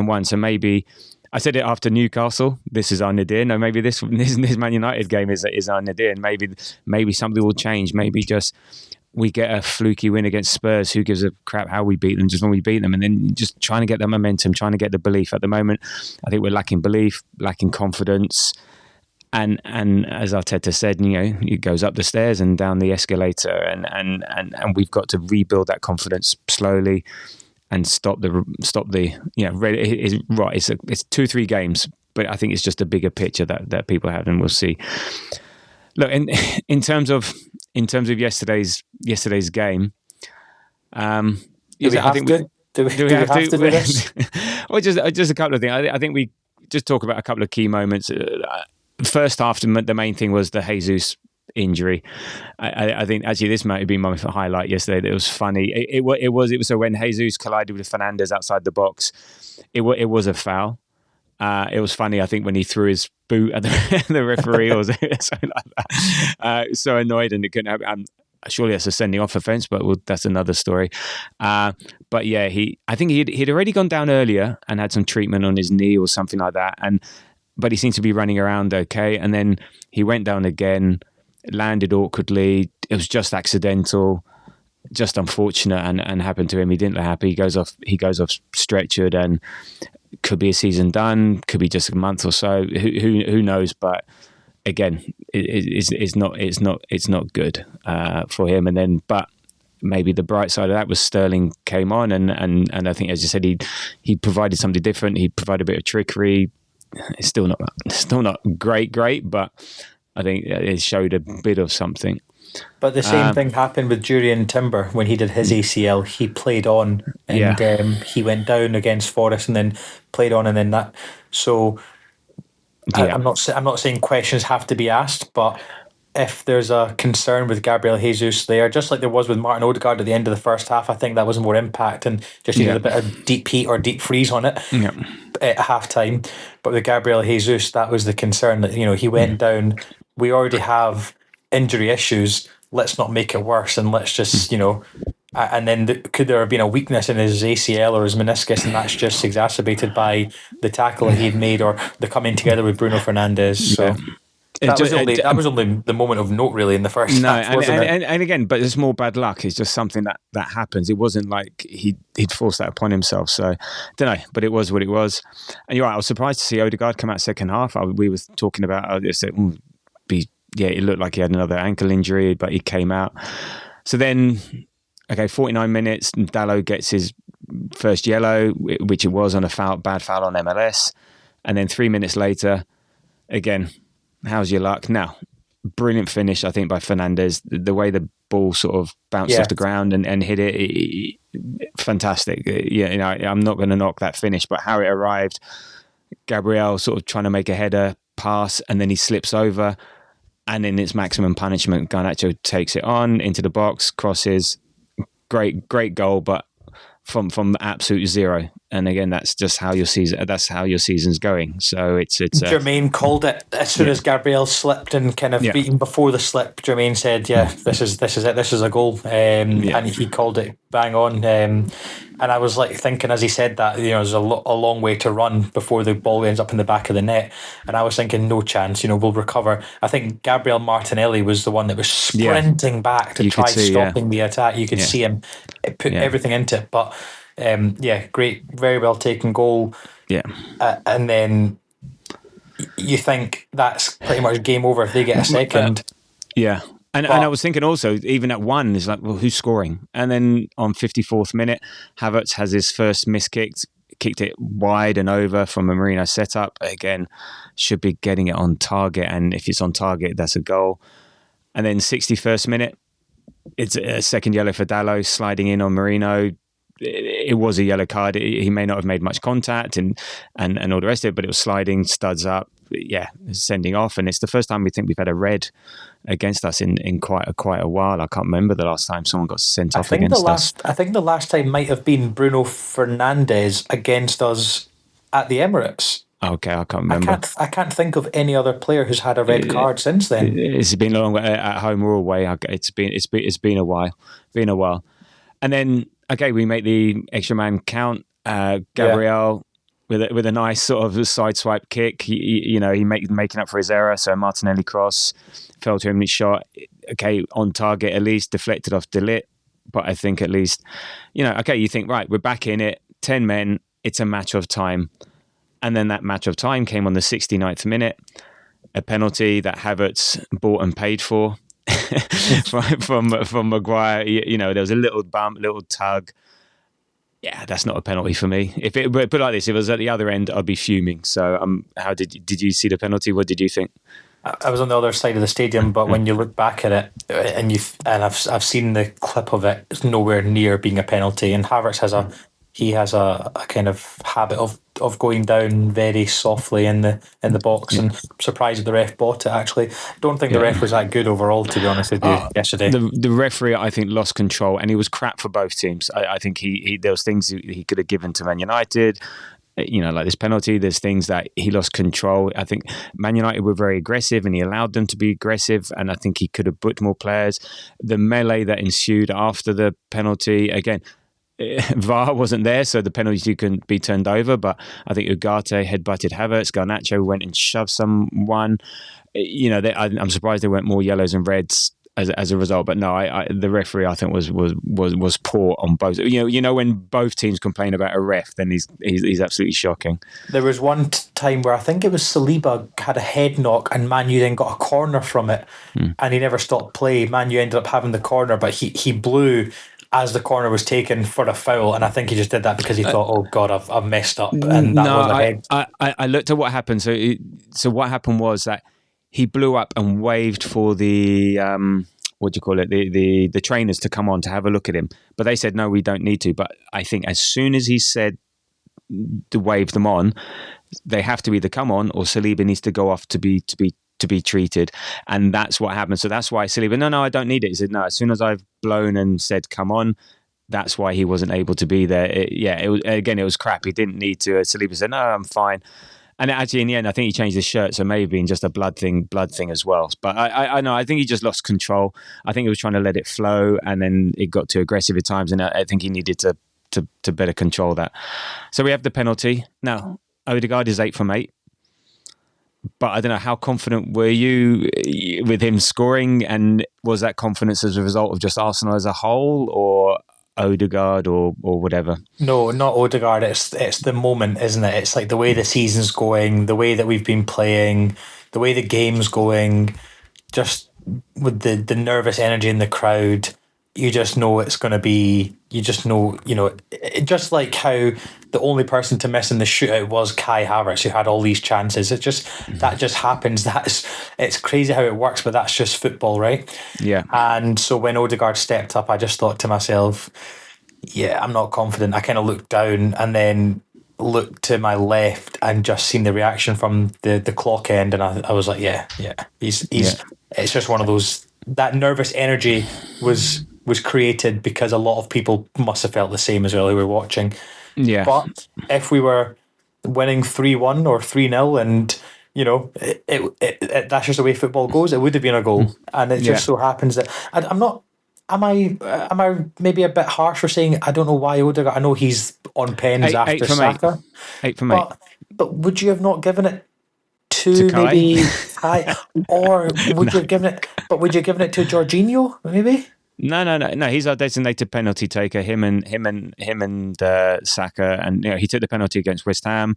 won. So maybe. I said it after Newcastle. This is our nadir. No, maybe this Man United game is our nadir, and maybe something will change. Maybe just we get a fluky win against Spurs. Who gives a crap how we beat them? Just when we beat them, and then just trying to get the momentum, trying to get the belief. At the moment, I think we're lacking belief, lacking confidence, and as Arteta said, it goes up the stairs and down the escalator, and we've got to rebuild that confidence slowly. And stop the right. It's 2-3 games, but I think it's just a bigger picture that people have, and we'll see. Look, in terms of yesterday's game, do we have to do this? Well, just a couple of things. I think we just talk about a couple of key moments. First half, the main thing was the Jesus injury. I think actually this might have been my highlight yesterday. That was funny. It was so when Jesus collided with Fernandes outside the box, it was a foul. It was funny. I think when he threw his boot at the referee or something like that. So annoyed, and it couldn't happen. Surely that's a sending off offence, but that's another story. But yeah, I think he'd already gone down earlier and had some treatment on his knee or something like that, but he seemed to be running around okay, and then he went down again. Landed awkwardly. It was just accidental, just unfortunate, and happened to him. He didn't look happy. He goes off stretchered, and could be a season done. Could be just a month or so. Who knows? But again, it's not good for him. And then, but maybe the bright side of that was Sterling came on, and I think, as you said, he provided something different. He provided a bit of trickery. It's still not great, but I think it showed a bit of something. But the same thing happened with Jurriën Timber when he did his ACL. He played on, and he went down against Forest, and then played on, and then that. So I'm not saying questions have to be asked, but if there's a concern with Gabriel Jesus there, just like there was with Martin Odegaard at the end of the first half, I think that was more impact and just needed a bit of deep heat or deep freeze on it at half time. But with Gabriel Jesus, that was the concern, that he went down. We already have injury issues. Let's not make it worse, and let's just and then could there have been a weakness in his ACL or his meniscus, and that's just exacerbated by the tackle that he had made or the coming together with Bruno Fernandes. So. That was only the moment of note, really, in the first half, wasn't it? And again, but it's more bad luck. It's just something that happens. It wasn't like he'd forced that upon himself. So, I don't know, but it was what it was. And you're right, I was surprised to see Odegaard come out second half. We were talking about it looked like he had another ankle injury, but he came out. So then, 49 minutes, Dalot gets his first yellow, which it was on a bad foul on MLS. And then 3 minutes later, again, how's your luck? Now, brilliant finish, I think, by Fernandes. The way the ball sort of bounced off the ground and hit it, fantastic. Yeah, I'm not going to knock that finish, but how it arrived, Gabriel sort of trying to make a header pass, and then he slips over, and in its maximum punishment, Garnacho takes it on into the box, crosses. Great goal, but from absolute zero. And again, that's just how your season. That's how your season's going. So it's. Jermaine called it as soon as Gabriel slipped and kind of even before the slip. Jermaine said, this is it. This is a goal," and he called it bang on. And I was like thinking as he said that, there's a long way to run before the ball ends up in the back of the net. And I was thinking, no chance. We'll recover. I think Gabriel Martinelli was the one that was sprinting back to try stopping the attack. You could see him put everything into it, but. Great, very well taken goal. And then you think that's pretty much game over if they get a second. And I was thinking also, even at 1, it's like, well, who's scoring? And then on 54th minute, Havertz has his first miss kicked it wide and over from a Marino setup. Again, should be getting it on target, and if it's on target, that's a goal. And then 61st minute, it's a second yellow for Dalot, sliding in on Marino. It was a yellow card. He may not have made much contact and all the rest of it, but it was sliding, studs up, sending off. And it's the first time we think we've had a red against us in quite a while. I can't remember the last time someone got sent off against us. I think the last time might have been Bruno Fernandes against us at the Emirates. Okay, I can't remember. I can't think of any other player who's had a red card since then. It's been long at home or away. It's been a while. And then. Okay, we make the extra man count. Gabriel with a nice sort of side swipe kick. He making up for his error. So Martinelli cross fell to him. His shot. Okay, on target at least, deflected off De Ligt. But I think at least, you think right, we're back in it. 10 men. It's a matter of time. And then that matter of time came on the 69th minute. A penalty that Havertz bought and paid for. from Maguire, there was a little bump, little tug. Yeah, that's not a penalty for me. If it put like this, if it was at the other end, I'd be fuming. So, how did you see the penalty? What did you think? I was on the other side of the stadium, but when you look back at it, and I've seen the clip of it, it's nowhere near being a penalty. And Havertz has a kind of habit of going down very softly in the box, and I'm surprised that the ref bought it. Actually, don't think the ref was that good overall, to be honest with you. Yesterday, the referee, I think, lost control, and he was crap for both teams. I think he there was things he could have given to Man United. Like this penalty, there's things that he lost control. I think Man United were very aggressive and he allowed them to be aggressive, and I think he could have booked more players. The melee that ensued after the penalty, again, VAR wasn't there, so the penalty couldn't be turned over, but I think Ugarte headbutted Havertz. Garnacho went and shoved someone. I'm surprised there weren't more yellows and reds as a result, but no, the referee I think was poor on both. When both teams complain about a ref, then he's absolutely shocking. There was one time where I think it was Saliba had a head knock and Man U then got a corner from it, and he never stopped play. Man U ended up having the corner, but he blew as the corner was taken for a foul, and I think he just did that because he thought, "Oh God, I've messed up," and that was a head. I looked at what happened. So what happened was that he blew up and waved for the what do you call it? The trainers to come on to have a look at him, but they said no, we don't need to. But I think as soon as he said to wave them on, they have to either come on or Saliba needs to go off to be treated, and that's what happened. So that's why Saliba, no, I don't need it. He said no. As soon as I've blown and said come on, that's why he wasn't able to be there. It was crap. He didn't need to. Saliba said no, I'm fine. And actually, in the end, I think he changed his shirt, so maybe been just a blood thing as well. But I know, I think he just lost control. I think he was trying to let it flow, and then it got too aggressive at times, and I think he needed to better control that. So we have the penalty. Now, Odegaard is 8 from 8. But I don't know, how confident were you with him scoring? And was that confidence as a result of just Arsenal as a whole, or Odegaard or whatever? No, not Odegaard. It's the moment, isn't it? It's like the way the season's going, the way that we've been playing, the way the game's going, just with the nervous energy in the crowd. You just know it's going to be you just know, just like how the only person to miss in the shootout was Kai Havertz, who had all these chances. That just happens. It's crazy how it works, but that's just football, right? Yeah. And so when Odegaard stepped up, I just thought to myself, yeah, I'm not confident. I kind of looked down and then looked to my left and just seen the reaction from the clock end, and I was like, yeah, he's Yeah. it's just one of those, that nervous energy was created because a lot of people must have felt the same as well who were watching. Yeah. But if we were winning 3-1 or 3-0, and that's just the way football goes, it would have been a goal, and it Yeah. just so happens that I'm not. Am I maybe a bit harsh for saying I don't know why Odegaard? I know he's on pens Eight after from eight. Saka, 8 from 8. but would you have not given it To to Kai? maybe Kai, or would you have given it? But would you have given it to Jorginho maybe? No. He's our designated penalty taker. Him and Saka, and he took the penalty against West Ham.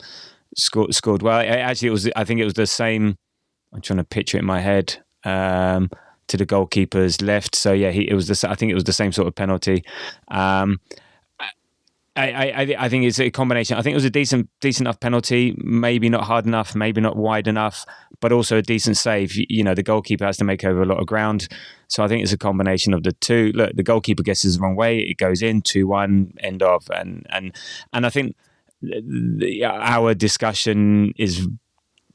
Scored well. Actually, I think it was the same. I'm trying to picture it in my head. To the goalkeeper's left. So yeah, I think it was the same sort of penalty. I think it's a combination. I think it was a decent enough penalty, maybe not hard enough, maybe not wide enough, but also a decent save. The goalkeeper has to make over a lot of ground. So I think it's a combination of the two. Look, the goalkeeper guesses the wrong way, it goes in 2-1, end of, and I think our discussion is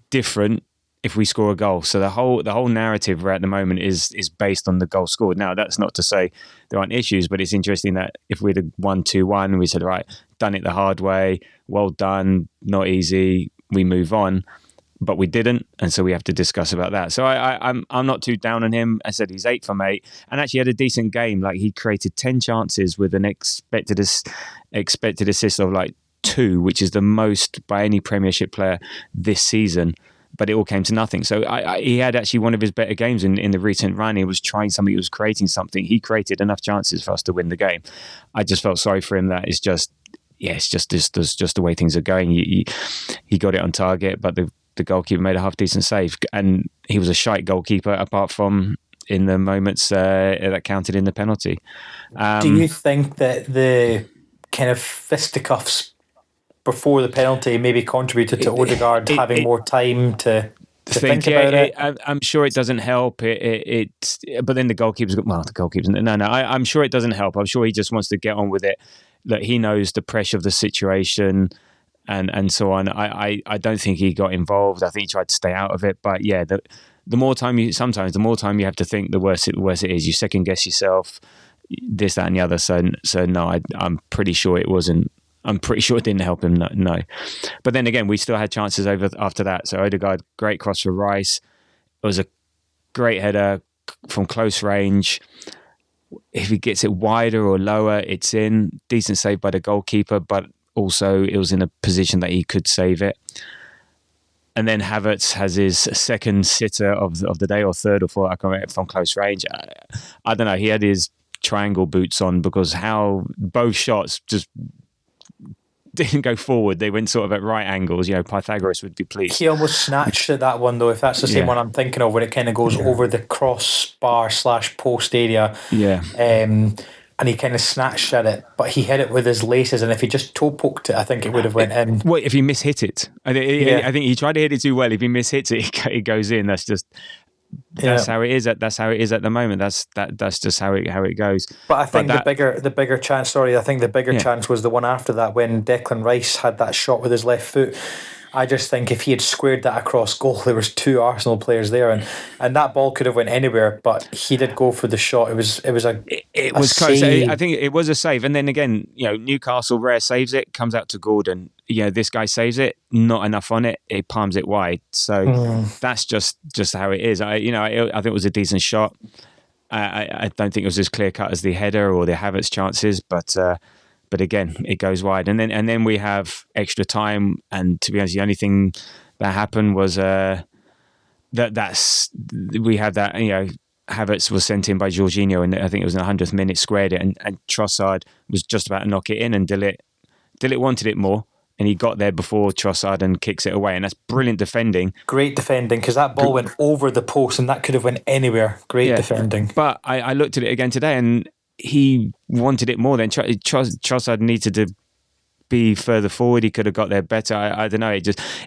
different if we score a goal. So the whole narrative right at the moment is based on the goal scored. Now, that's not to say there aren't issues, but it's interesting that if we'd have won 2-1, we said, right, done it the hard way, well done, not easy, we move on. But we didn't, and so we have to discuss about that. So I'm not too down on him. I said he's 8 from 8, and actually had a decent game. Like, he created 10 chances with an expected assist of like 2, which is the most by any Premiership player this season. But it all came to nothing. So he had actually one of his better games in the recent run. He was trying something, he was creating something. He created enough chances for us to win the game. I just felt sorry for him that it's just the way things are going. He got it on target, but the goalkeeper made a half decent save. And he was a shite goalkeeper apart from in the moments that counted in the penalty. Do you think that the kind of fisticuffs before the penalty maybe contributed to Odegaard having more time to think about it? I'm sure it doesn't help. But then the goalkeeper's no. I'm sure it doesn't help. I'm sure he just wants to get on with it. That he knows the pressure of the situation and so on. I don't think he got involved. I think he tried to stay out of it. But yeah, the more time you have to think, the worse it is. You second guess yourself, this, that, and the other. So no, I'm pretty sure it wasn't. I'm pretty sure it didn't help him. No. But then again, we still had chances after that. So Odegaard, great cross for Rice. It was a great header from close range. If he gets it wider or lower, it's in. Decent save by the goalkeeper, but also it was in a position that he could save it. And then Havertz has his second sitter of the day, or third or fourth, I can't remember, from close range. I don't know. He had his triangle boots on because how both shots just didn't go forward. They went sort of at right angles. Pythagoras would be pleased. He almost snatched at that one, though, if that's the same one I'm thinking of, where it kind of goes over the crossbar / post area. Yeah. And he kind of snatched at it, but he hit it with his laces, and if he just toe poked it, I think it would have went in. Well, if he mishit it, I think he tried to hit it too well. If he mishits it, it goes in. That's how it is. That's how it is at the moment. That's just how it goes. But I think the bigger chance. Sorry, I think the bigger chance was the one after that when Declan Rice had that shot with his left foot. I just think if he had squared that across goal, there was 2 Arsenal players there, and that ball could have went anywhere. But he did go for the shot. It was close. I think it was a save. And then again, Newcastle rare saves it, comes out to Gordon. This guy saves it, not enough on it. It palms it wide. So that's just how it is. I think it was a decent shot. I don't think it was as clear cut as the header or the Havertz chances, but again, it goes wide, and then we have extra time. And to be honest, the only thing that happened was we had that. Havertz was sent in by Jorginho, and I think it was in the 100th minute, squared it, and Trossard was just about to knock it in, and De Ligt wanted it more, and he got there before Trossard and kicks it away, and that's brilliant defending. Great defending, because that ball went over the post, and that could have went anywhere. Great defending. But I looked at it again today, and he wanted it more. Then Trossard needed to be further forward. He could have got there better. I don't know.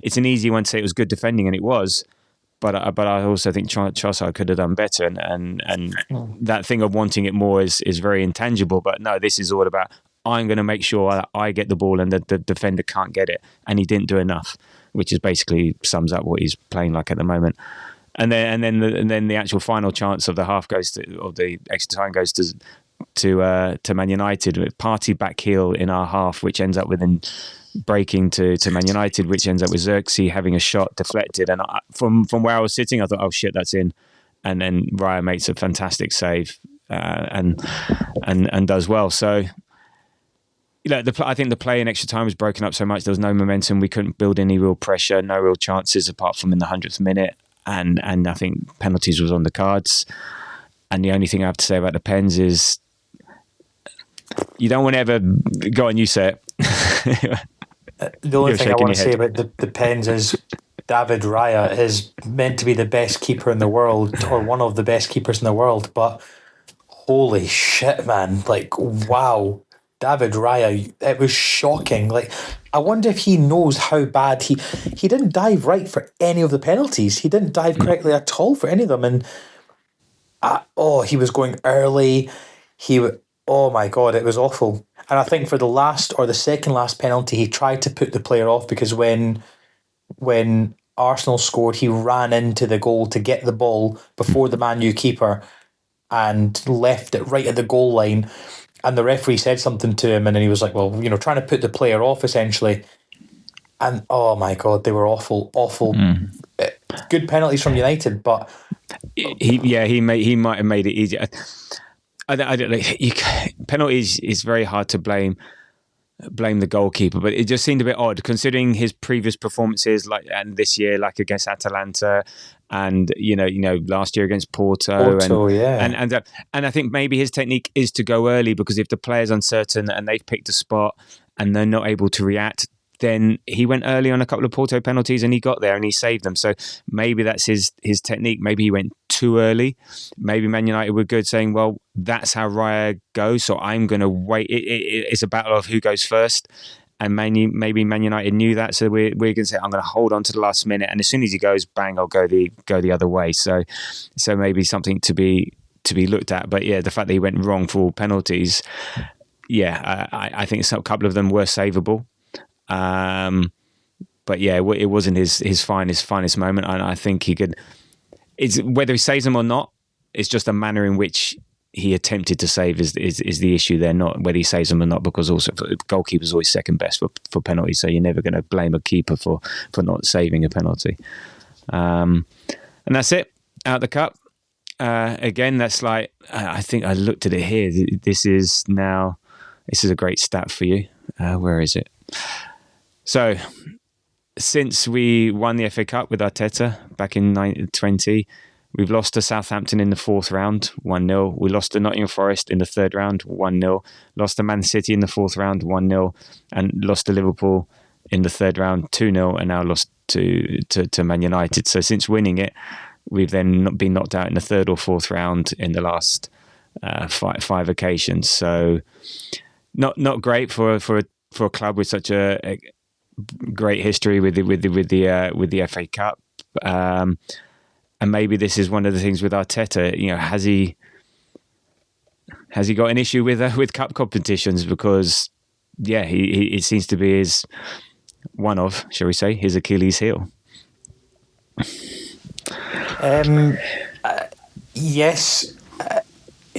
It's an easy one to say it was good defending, and it was. But I also think Trossard could have done better, and that thing of wanting it more is very intangible. But no, this is all about, I'm going to make sure that I get the ball and the defender can't get it, and he didn't do enough, which is basically sums up what he's playing like at the moment. And then the actual final chance of the half or the extra time goes to Man United with Partey back heel in our half, which ends up with breaking to Man United, which ends up with Xerxes having a shot deflected. And from where I was sitting, I thought, oh shit, that's in. And then Raya makes a fantastic save and does well. So, I think the play in extra time was broken up so much. There was no momentum. We couldn't build any real pressure, no real chances apart from in the 100th minute. And I think penalties was on the cards. And the only thing I have to say about the pens is you don't want to ever go on. You say it. The only thing I want to say about the pens is David Raya is meant to be the best keeper in the world, or one of the best keepers in the world, but holy shit, man. Like, wow. David Raya, it was shocking. Like, I wonder if he knows how bad he didn't dive right for any of the penalties. He didn't dive correctly at all for any of them. And he was going early. Oh my God, it was awful. And I think for the last or the second last penalty, he tried to put the player off because when Arsenal scored, he ran into the goal to get the ball before the Man U keeper and left it right at the goal line. And the referee said something to him, and then he was like, well, trying to put the player off essentially. And oh my God, they were awful. Good penalties from United, but he might have made it easier. I don't know. Penalties is very hard to blame the goalkeeper, but it just seemed a bit odd considering his previous performances, and this year, like against Atalanta, and last year against Porto, and I think maybe his technique is to go early, because if the player's uncertain and they've picked a spot and they're not able to react, then he went early on a couple of Porto penalties and he got there and he saved them. So maybe that's his technique. Maybe he went too early. Maybe Man United were good, saying, well, that's how Raya goes, so I'm going to wait. It's a battle of who goes first. And maybe Man United knew that, so we're going to say, I'm going to hold on to the last minute, and as soon as he goes, bang, I'll go the other way. So maybe something to be looked at. But yeah, the fact that he went wrong for all penalties, I think a couple of them were savable. But yeah, it wasn't his finest moment, and I think he could. It's whether he saves them or not. It's just the manner in which he attempted to save is the issue there, not whether he saves them or not. Because also, goalkeeper's always second best for penalties, so you're never going to blame a keeper for not saving a penalty. And that's it. Out the cup. Again, that's like, I think I looked at it here. This is a great stat for you. Where is it? So, since we won the FA Cup with Arteta back in 2020, we've lost to Southampton in the fourth round, 1-0. We lost to Nottingham Forest in the third round, 1-0. Lost to Man City in the fourth round, 1-0. And lost to Liverpool in the third round, 2-0. And now lost to Man United. So since winning it, we've then been knocked out in the third or fourth round in the last five occasions. So not great for a club with such a great history with the FA Cup, and maybe this is one of the things with Arteta. Has he got an issue with cup competitions? Because he it seems to be his Achilles heel. Yes.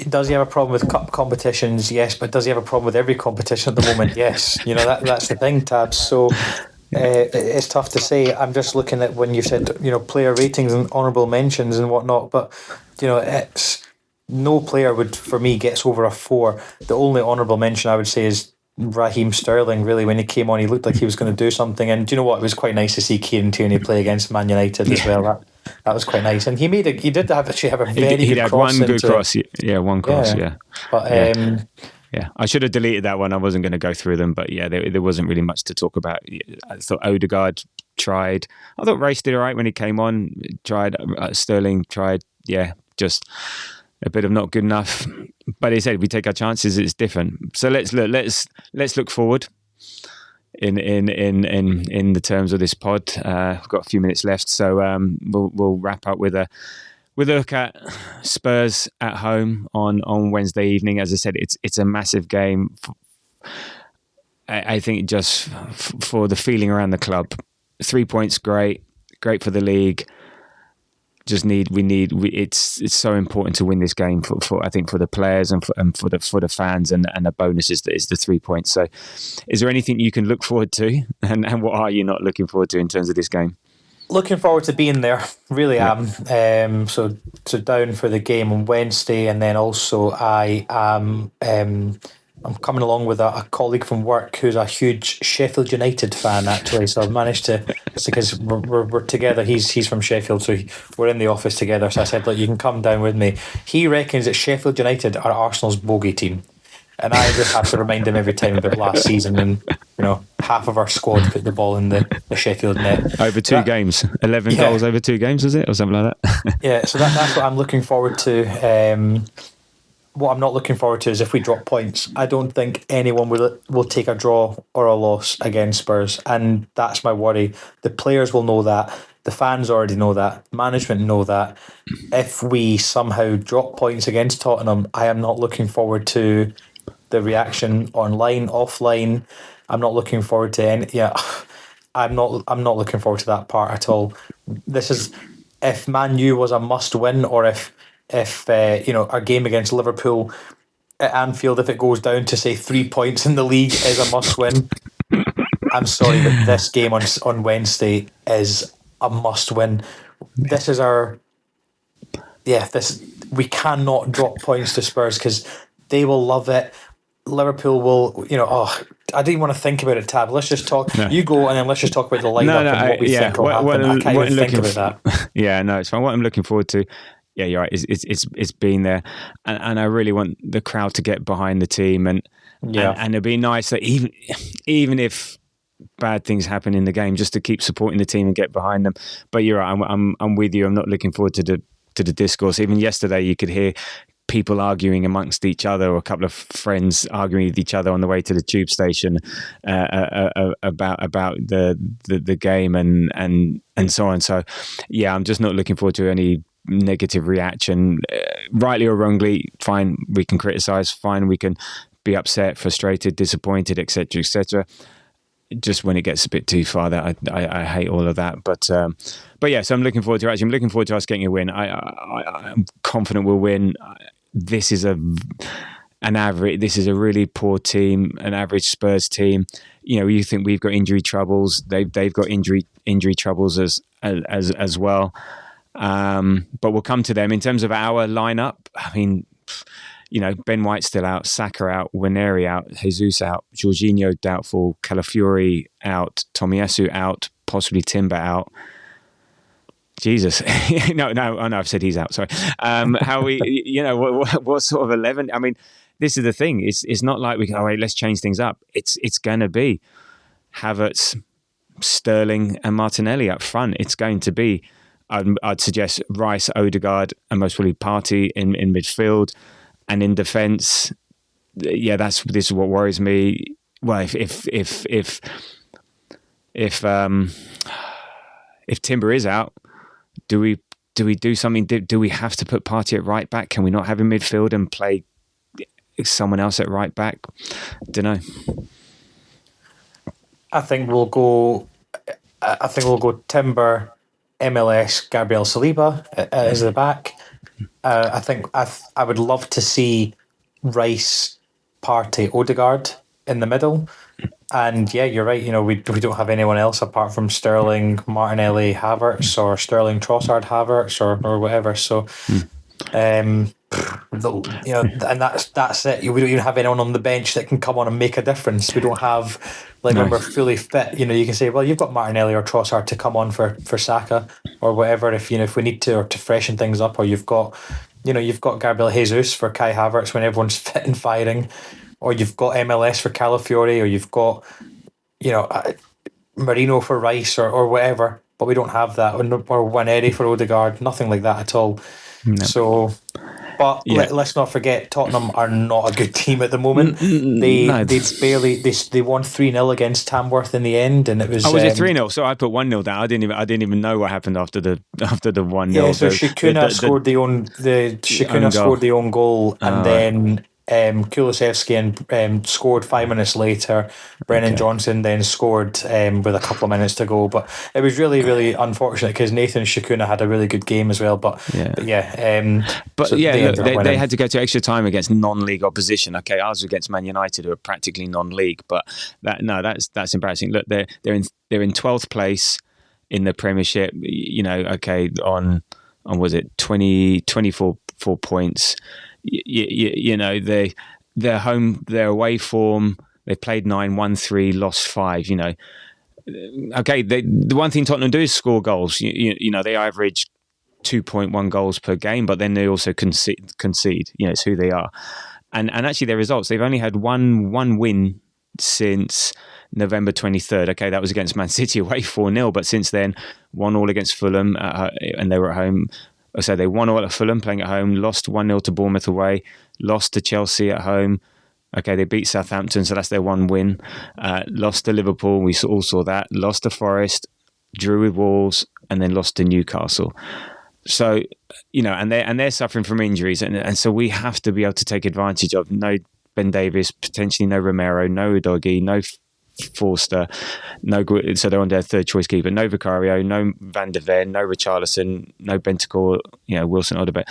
Does he have a problem with cup competitions? Yes, but does he have a problem with every competition at the moment? Yes. That's the thing, Tabs. So it's tough to say. I'm just looking at when you said, player ratings and honourable mentions and whatnot, but, it's no player for me gets over a 4. The only honourable mention I would say is Raheem Sterling. Really, when he came on, he looked like he was going to do something. And do you know what? It was quite nice to see Kieran Tierney play against Man United as well. That was quite nice, and he did actually have a very good had cross. One good cross, one cross, But I should have deleted that one. I wasn't going to go through them, but there wasn't really much to talk about. I thought Odegaard tried. I thought Rice did all right when he came on. Tried. Sterling tried. Yeah, just a bit of not good enough. But as I said, we take our chances. It's different. So let's look forward in the terms of this pod. We've got a few minutes left, so we'll wrap up with a look at Spurs at home on Wednesday evening. As I said, it's a massive game. I think just for the feeling around the club, 3 points, great for the league. It's so important to win this game for I think for the players and for the fans, and the bonus is the 3 points. So, is there anything you can look forward to, and what are you not looking forward to in terms of this game? Looking forward to being there, really am. So down for the game on Wednesday, and then also I'm coming along with a colleague from work who's a huge Sheffield United fan, actually. So I've managed to, because we're together. He's from Sheffield, so we're in the office together. So I said, look, you can come down with me. He reckons that Sheffield United are Arsenal's bogey team. And I just have to remind him every time about last season, and half of our squad put the ball in the Sheffield net. Over two games, 11 goals over 2 games, was it, or something like that? Yeah, so that's what I'm looking forward to. What I'm not looking forward to is if we drop points. I don't think anyone will take a draw or a loss against Spurs, and that's my worry. The players will know that. The fans already know that. Management know that. If we somehow drop points against Tottenham, I am not looking forward to the reaction online, offline. I'm not looking forward to any. Yeah, I'm not looking forward to that part at all. This is, if Man U was a must win, or if our game against Liverpool at Anfield, if it goes down to say 3 points in the league, is a must win. I'm sorry, but this game on Wednesday is a must win. This is we cannot drop points to Spurs, because they will love it. Liverpool will, I didn't want to think about it, Tab. Let's just talk. No. You go, and then let's just talk about the lineup and what we think will happen. I can't even think about that. Yeah, no, it's fine. What I'm looking forward to, yeah, you're right, it's been there, and I really want the crowd to get behind the team, and it'd be nice that even if bad things happen in the game, just to keep supporting the team and get behind them. But you're right, I'm with you. I'm not looking forward to the discourse. Even yesterday, you could hear people arguing amongst each other, or a couple of friends arguing with each other on the way to the tube station about the game and so on. So yeah, I'm just not looking forward to any negative reaction, rightly or wrongly. Fine, we can criticize, fine, we can be upset, frustrated, disappointed, etc. Just when it gets a bit too far, that I hate all of that. But yeah, so I'm looking forward to us getting a win. I'm confident we'll win. This is an average. This is a really poor team, an average Spurs team. You think we've got injury troubles. They've got injury troubles as well. But we'll come to them. In terms of our lineup, I mean, Ben White's still out, Saka out, Waneri out, Jesus out, Jorginho doubtful, Calafiori out, Tomiyasu out, possibly Timber out. Jesus, no, I've said he's out. Sorry. How we, what sort of 11? I mean, this is the thing. It's not like we go, all right, let's change things up. It's going to be Havertz, Sterling, and Martinelli up front. It's going to be, I'd suggest, Rice, Odegaard, and most probably Partey in midfield. And in defence, yeah, this is what worries me. Well, if Timber is out, do we do something? Do we have to put Partey at right back? Can we not have him midfield and play someone else at right back? Don't know. I think we'll go Timber, MLS, Gabriel Saliba as the back. I think I would love to see Rice, Partey, Odegaard in the middle. And yeah, you're right. We don't have anyone else apart from Sterling, Martinelli, Havertz, or Sterling, Trossard, Havertz, or whatever. So, and that's it. We don't even have anyone on the bench that can come on and make a difference. We don't have, when we're fully fit, you can say, well, you've got Martinelli or Trossard to come on for Saka or whatever, if we need to, or to freshen things up, or you've got Gabriel Jesus for Kai Havertz when everyone's fit and firing, or you've got MLS for Calafiori, or you've got Marino for Rice, or whatever. But we don't have that, or Waneri for Odegaard, nothing like that at all. No. So But Yeah. let's not forget, Tottenham are not a good team at the moment. No. They barely they won 3-0 against Tamworth in the end, and it was Oh, was it 3-0? So I put 1-0 down. I didn't even know what happened after the 1-0. So Shikuna The scored the own Shikuna goal. scored the own goal, and All right. then Kulusevski scored 5 minutes later. Brennan Okay. Johnson then scored with a couple of minutes to go, but it was really really unfortunate because Nathan Shikuna had a really good game as well. But Yeah. But so yeah, they look, ended up they winning. had to go to extra time against non-league opposition. Okay, ours was against Man United, who are practically non-league. But that's embarrassing. Look, they're in 12th place in the Premiership. You know, okay, on was it 24 points. You know, their home, their away form. They played 9, won 3, lost 5. You know, okay. The one thing Tottenham do is score goals. You know, they average 2.1 goals per game, but then they also concede. You know, it's who they are. And actually their results, they've only had one win since November 23rd. Okay, that was against Man City away 4-0, but since then 1-1 against Fulham and they were at home. So they 1-1 at Fulham playing at home, lost 1-0 to Bournemouth away, lost to Chelsea at home. Okay, they beat Southampton, so that's their one win. Lost to Liverpool, we all saw that. Lost to Forest, drew with Wolves, and then lost to Newcastle. So, you know, and they're suffering from injuries, and so we have to be able to take advantage of no Ben Davies, potentially no Romero, no Udogie, no Forster, no. So they're on their third choice keeper. No Vicario, no Van der Ven, no Richarlison, no Bentancur, you know, Wilson Odobert.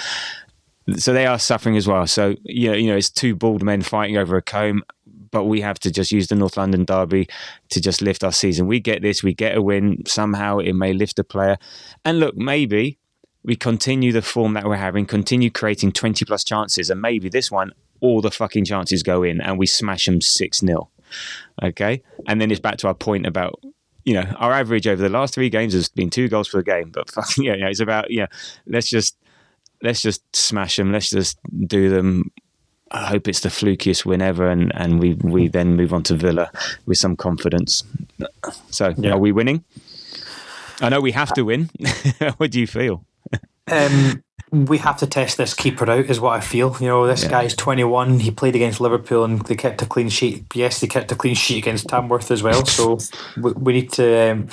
So they are suffering as well. So you know, it's two bald men fighting over a comb. But we have to just use the North London derby to just lift our season. We get this, we get a win. Somehow it may lift a player. And look, maybe we continue the form that we're having, continue creating 20 plus chances, and maybe this one, all the fucking chances go in and we smash them 6-0. Okay? And then it's back to our point about, you know, our average over the last 3 games has been 2 goals per game. But fucking, yeah, it's about, let's just smash them. Let's just do them. I hope it's the flukiest win ever, and we then move on to Villa with some confidence. So, Are we winning? I know we have to win. What do you feel? We have to test this keeper out, is what I feel. You know, this guy's 21. He played against Liverpool and they kept a clean sheet. Yes, they kept a clean sheet against Tamworth as well. So we need to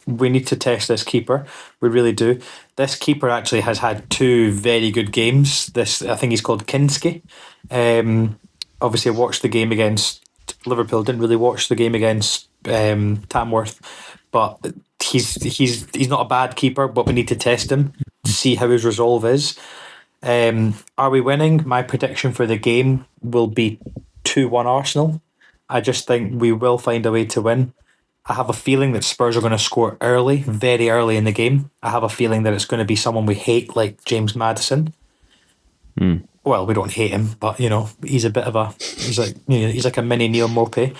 we need to test this keeper. We really do. This keeper actually has had 2 very good games. I think he's called Kinski. Obviously, I watched the game against Liverpool. Didn't really watch the game against Tamworth, but he's not a bad keeper. But we need to test him to see how his resolve is. Are we winning? My prediction for the game will be 2-1 Arsenal. I just think we will find a way to win. I have a feeling that Spurs are going to score early, very early in the game. I have a feeling that it's going to be someone we hate, like James Maddison. Well, we don't hate him, but you know, he's a bit of a he's like a mini Neil Mopey.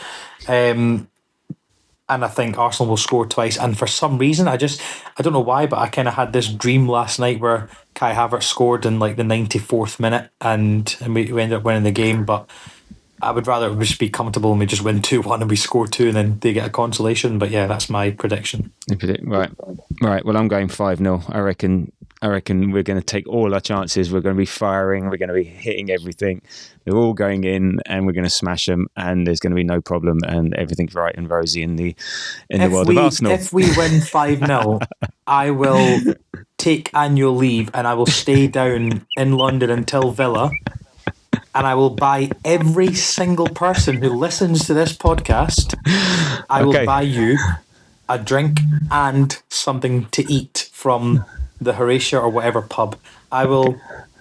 And I think Arsenal will score twice. And for some reason, I don't know why, but I kind of had this dream last night where Kai Havertz scored in like the 94th minute, and we ended up winning the game. But I would rather just be comfortable and we just win 2-1 and we score 2 and then they get a consolation. But yeah, that's my prediction. Right. Well, I'm going 5-0. I reckon we're going to take all our chances. We're going to be firing. We're going to be hitting everything. They're all going in, and we're going to smash them. And there's going to be no problem, and everything's right and rosy in the world of Arsenal. If we win 5-0, I will take annual leave and I will stay down in London until Villa. And I will buy every single person who listens to this podcast. I will buy you a drink and something to eat from the Horatia or whatever pub.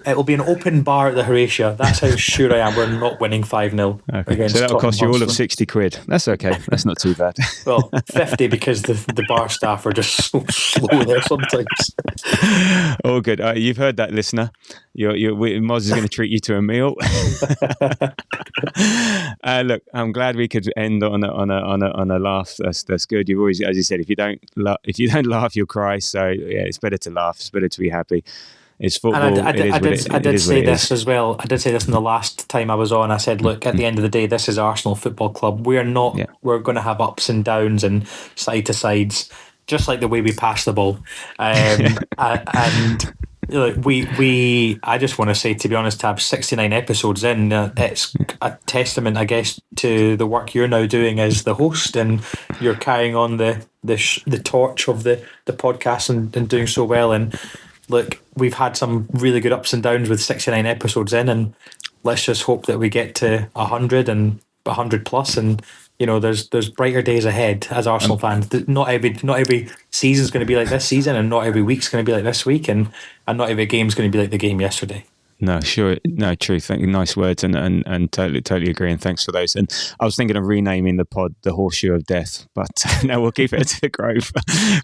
It will be an open bar at the Horatia. That's how sure I am. We're not winning 5-0 against So that'll cost you all of Hotspur. £60. That's okay. That's not too bad. Well, 50 because the bar staff are just so slow there sometimes. All good. You've heard that, listener. Moz is going to treat you to a meal. Look, I'm glad we could end on a laugh. That's good. You've always, as you said, if you don't laugh, you'll cry. So yeah, it's better to laugh. It's better to be happy. It's football. And I did say this as well. I did say this in the last time I was on. I said, look, at the end of the day, this is Arsenal Football Club. We're not. Yeah. We're going to have ups and downs and side to sides, just like the way we pass the ball. And Look, I just want to say, to be honest, to have 69 episodes in, it's a testament, I guess, to the work you're now doing as the host, and you're carrying on the torch of the podcast, and doing so well. And look, we've had some really good ups and downs with 69 episodes in, and let's just hope that we get to 100 and 100 plus, and there's brighter days ahead as Arsenal fans. Not every season's going to be like this season, and not every week's going to be like this week, and not every game's going to be like the game yesterday. No, sure. No, true. Thank you. Nice words, and totally agree. And thanks for those. And I was thinking of renaming the pod the Horseshoe of Death, but no, we'll keep it to the Grove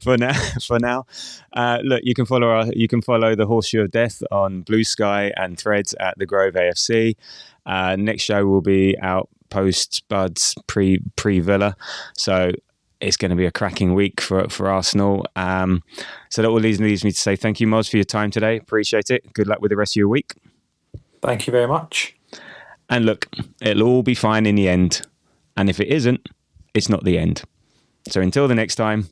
for now. Look, you can follow the Horseshoe of Death on Blue Sky and Threads at the Grove AFC. Next show will be out post Buds pre Villa, so it's going to be a cracking week for Arsenal. So that all leaves me to say thank you, Moz, for your time today. Appreciate it. Good luck with the rest of your week. Thank you very much. And look, it'll all be fine in the end. And if it isn't, it's not the end. So until the next time,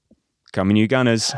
come on you Gunners.